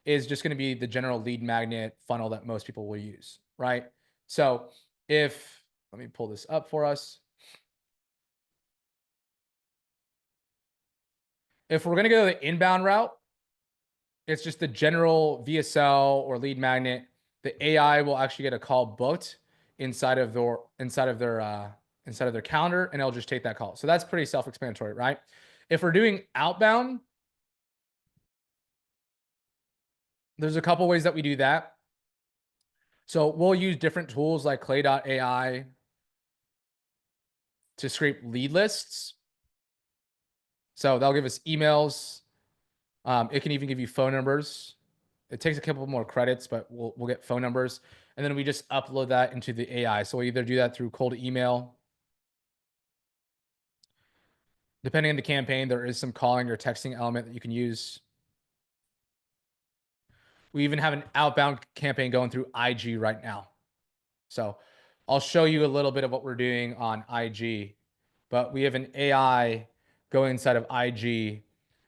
is just going to be the general lead magnet funnel that most people will use, right? So let me pull this up for us. If we're going to go the inbound route, it's just the general VSL or lead magnet. The AI will actually get a call booked inside of their calendar, and it'll just take that call. So that's pretty self-explanatory, right? If we're doing outbound, there's a couple ways that we do that. So we'll use different tools like Clay.ai to scrape lead lists. So that'll give us emails. It can even give you phone numbers. It takes a couple more credits, but we'll get phone numbers. And then we just upload that into the AI. So we either do that through cold email. Depending on the campaign, there is some calling or texting element that you can use. We even have an outbound campaign going through IG right now. So I'll show you a little bit of what we're doing on IG, but we have an AI going inside of IG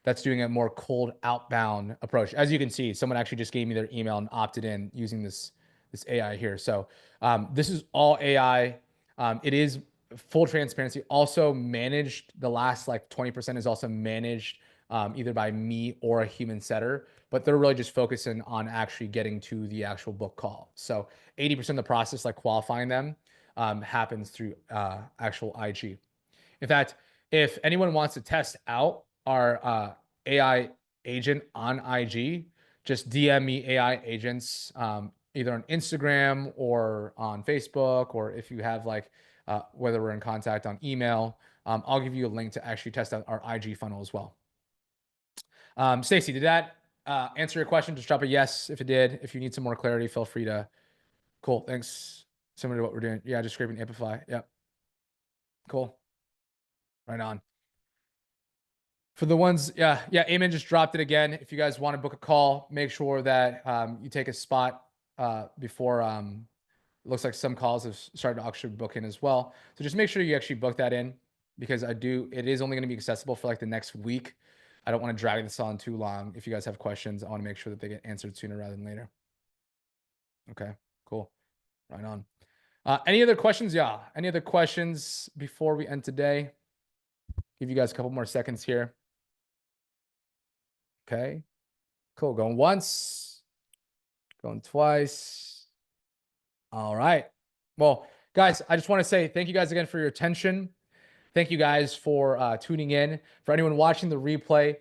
that's doing a more cold outbound approach. As you can see, someone actually just gave me their email and opted in using this AI here. So this is all AI. It is full transparency. Also managed, the last like 20% is also managed either by me or a human setter, but they're really just focusing on actually getting to the actual book call. So 80% of the process, like qualifying them, happens through actual IG. In fact, if anyone wants to test out our AI agent on IG, just DM me AI agents either on Instagram or on Facebook, or if you have like whether we're in contact on email, I'll give you a link to actually test out our IG funnel as well. Stacy, did that answer your question? Just drop a yes if it did. If you need some more clarity, feel free to. Cool, thanks. Similar to what we're doing. Yeah, just scraping Amplify. Yep. Cool. Right on. For the ones, yeah, Eamon just dropped it again. If you guys want to book a call, make sure that you take a spot before. It looks like some calls have started to actually book in as well. So just make sure you actually book that in, because it is only going to be accessible for like the next week. I don't want to drag this on too long. If you guys have questions, I want to make sure that they get answered sooner rather than later. Okay, cool. Right on. Any other questions? Yeah. Any other questions before we end today? Give you guys a couple more seconds here. Okay, cool. Going once, going twice. All right. Well, guys, I just want to say thank you guys again for your attention. Thank you guys for tuning in. For anyone watching the replay,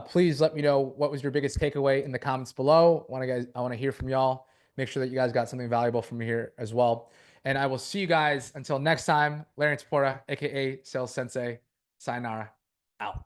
please let me know what was your biggest takeaway in the comments below. I want to hear from y'all. Make sure that you guys got something valuable from here as well. And I will see you guys until next time. Larry Porta, aka Sales Sensei. Sayonara. Out.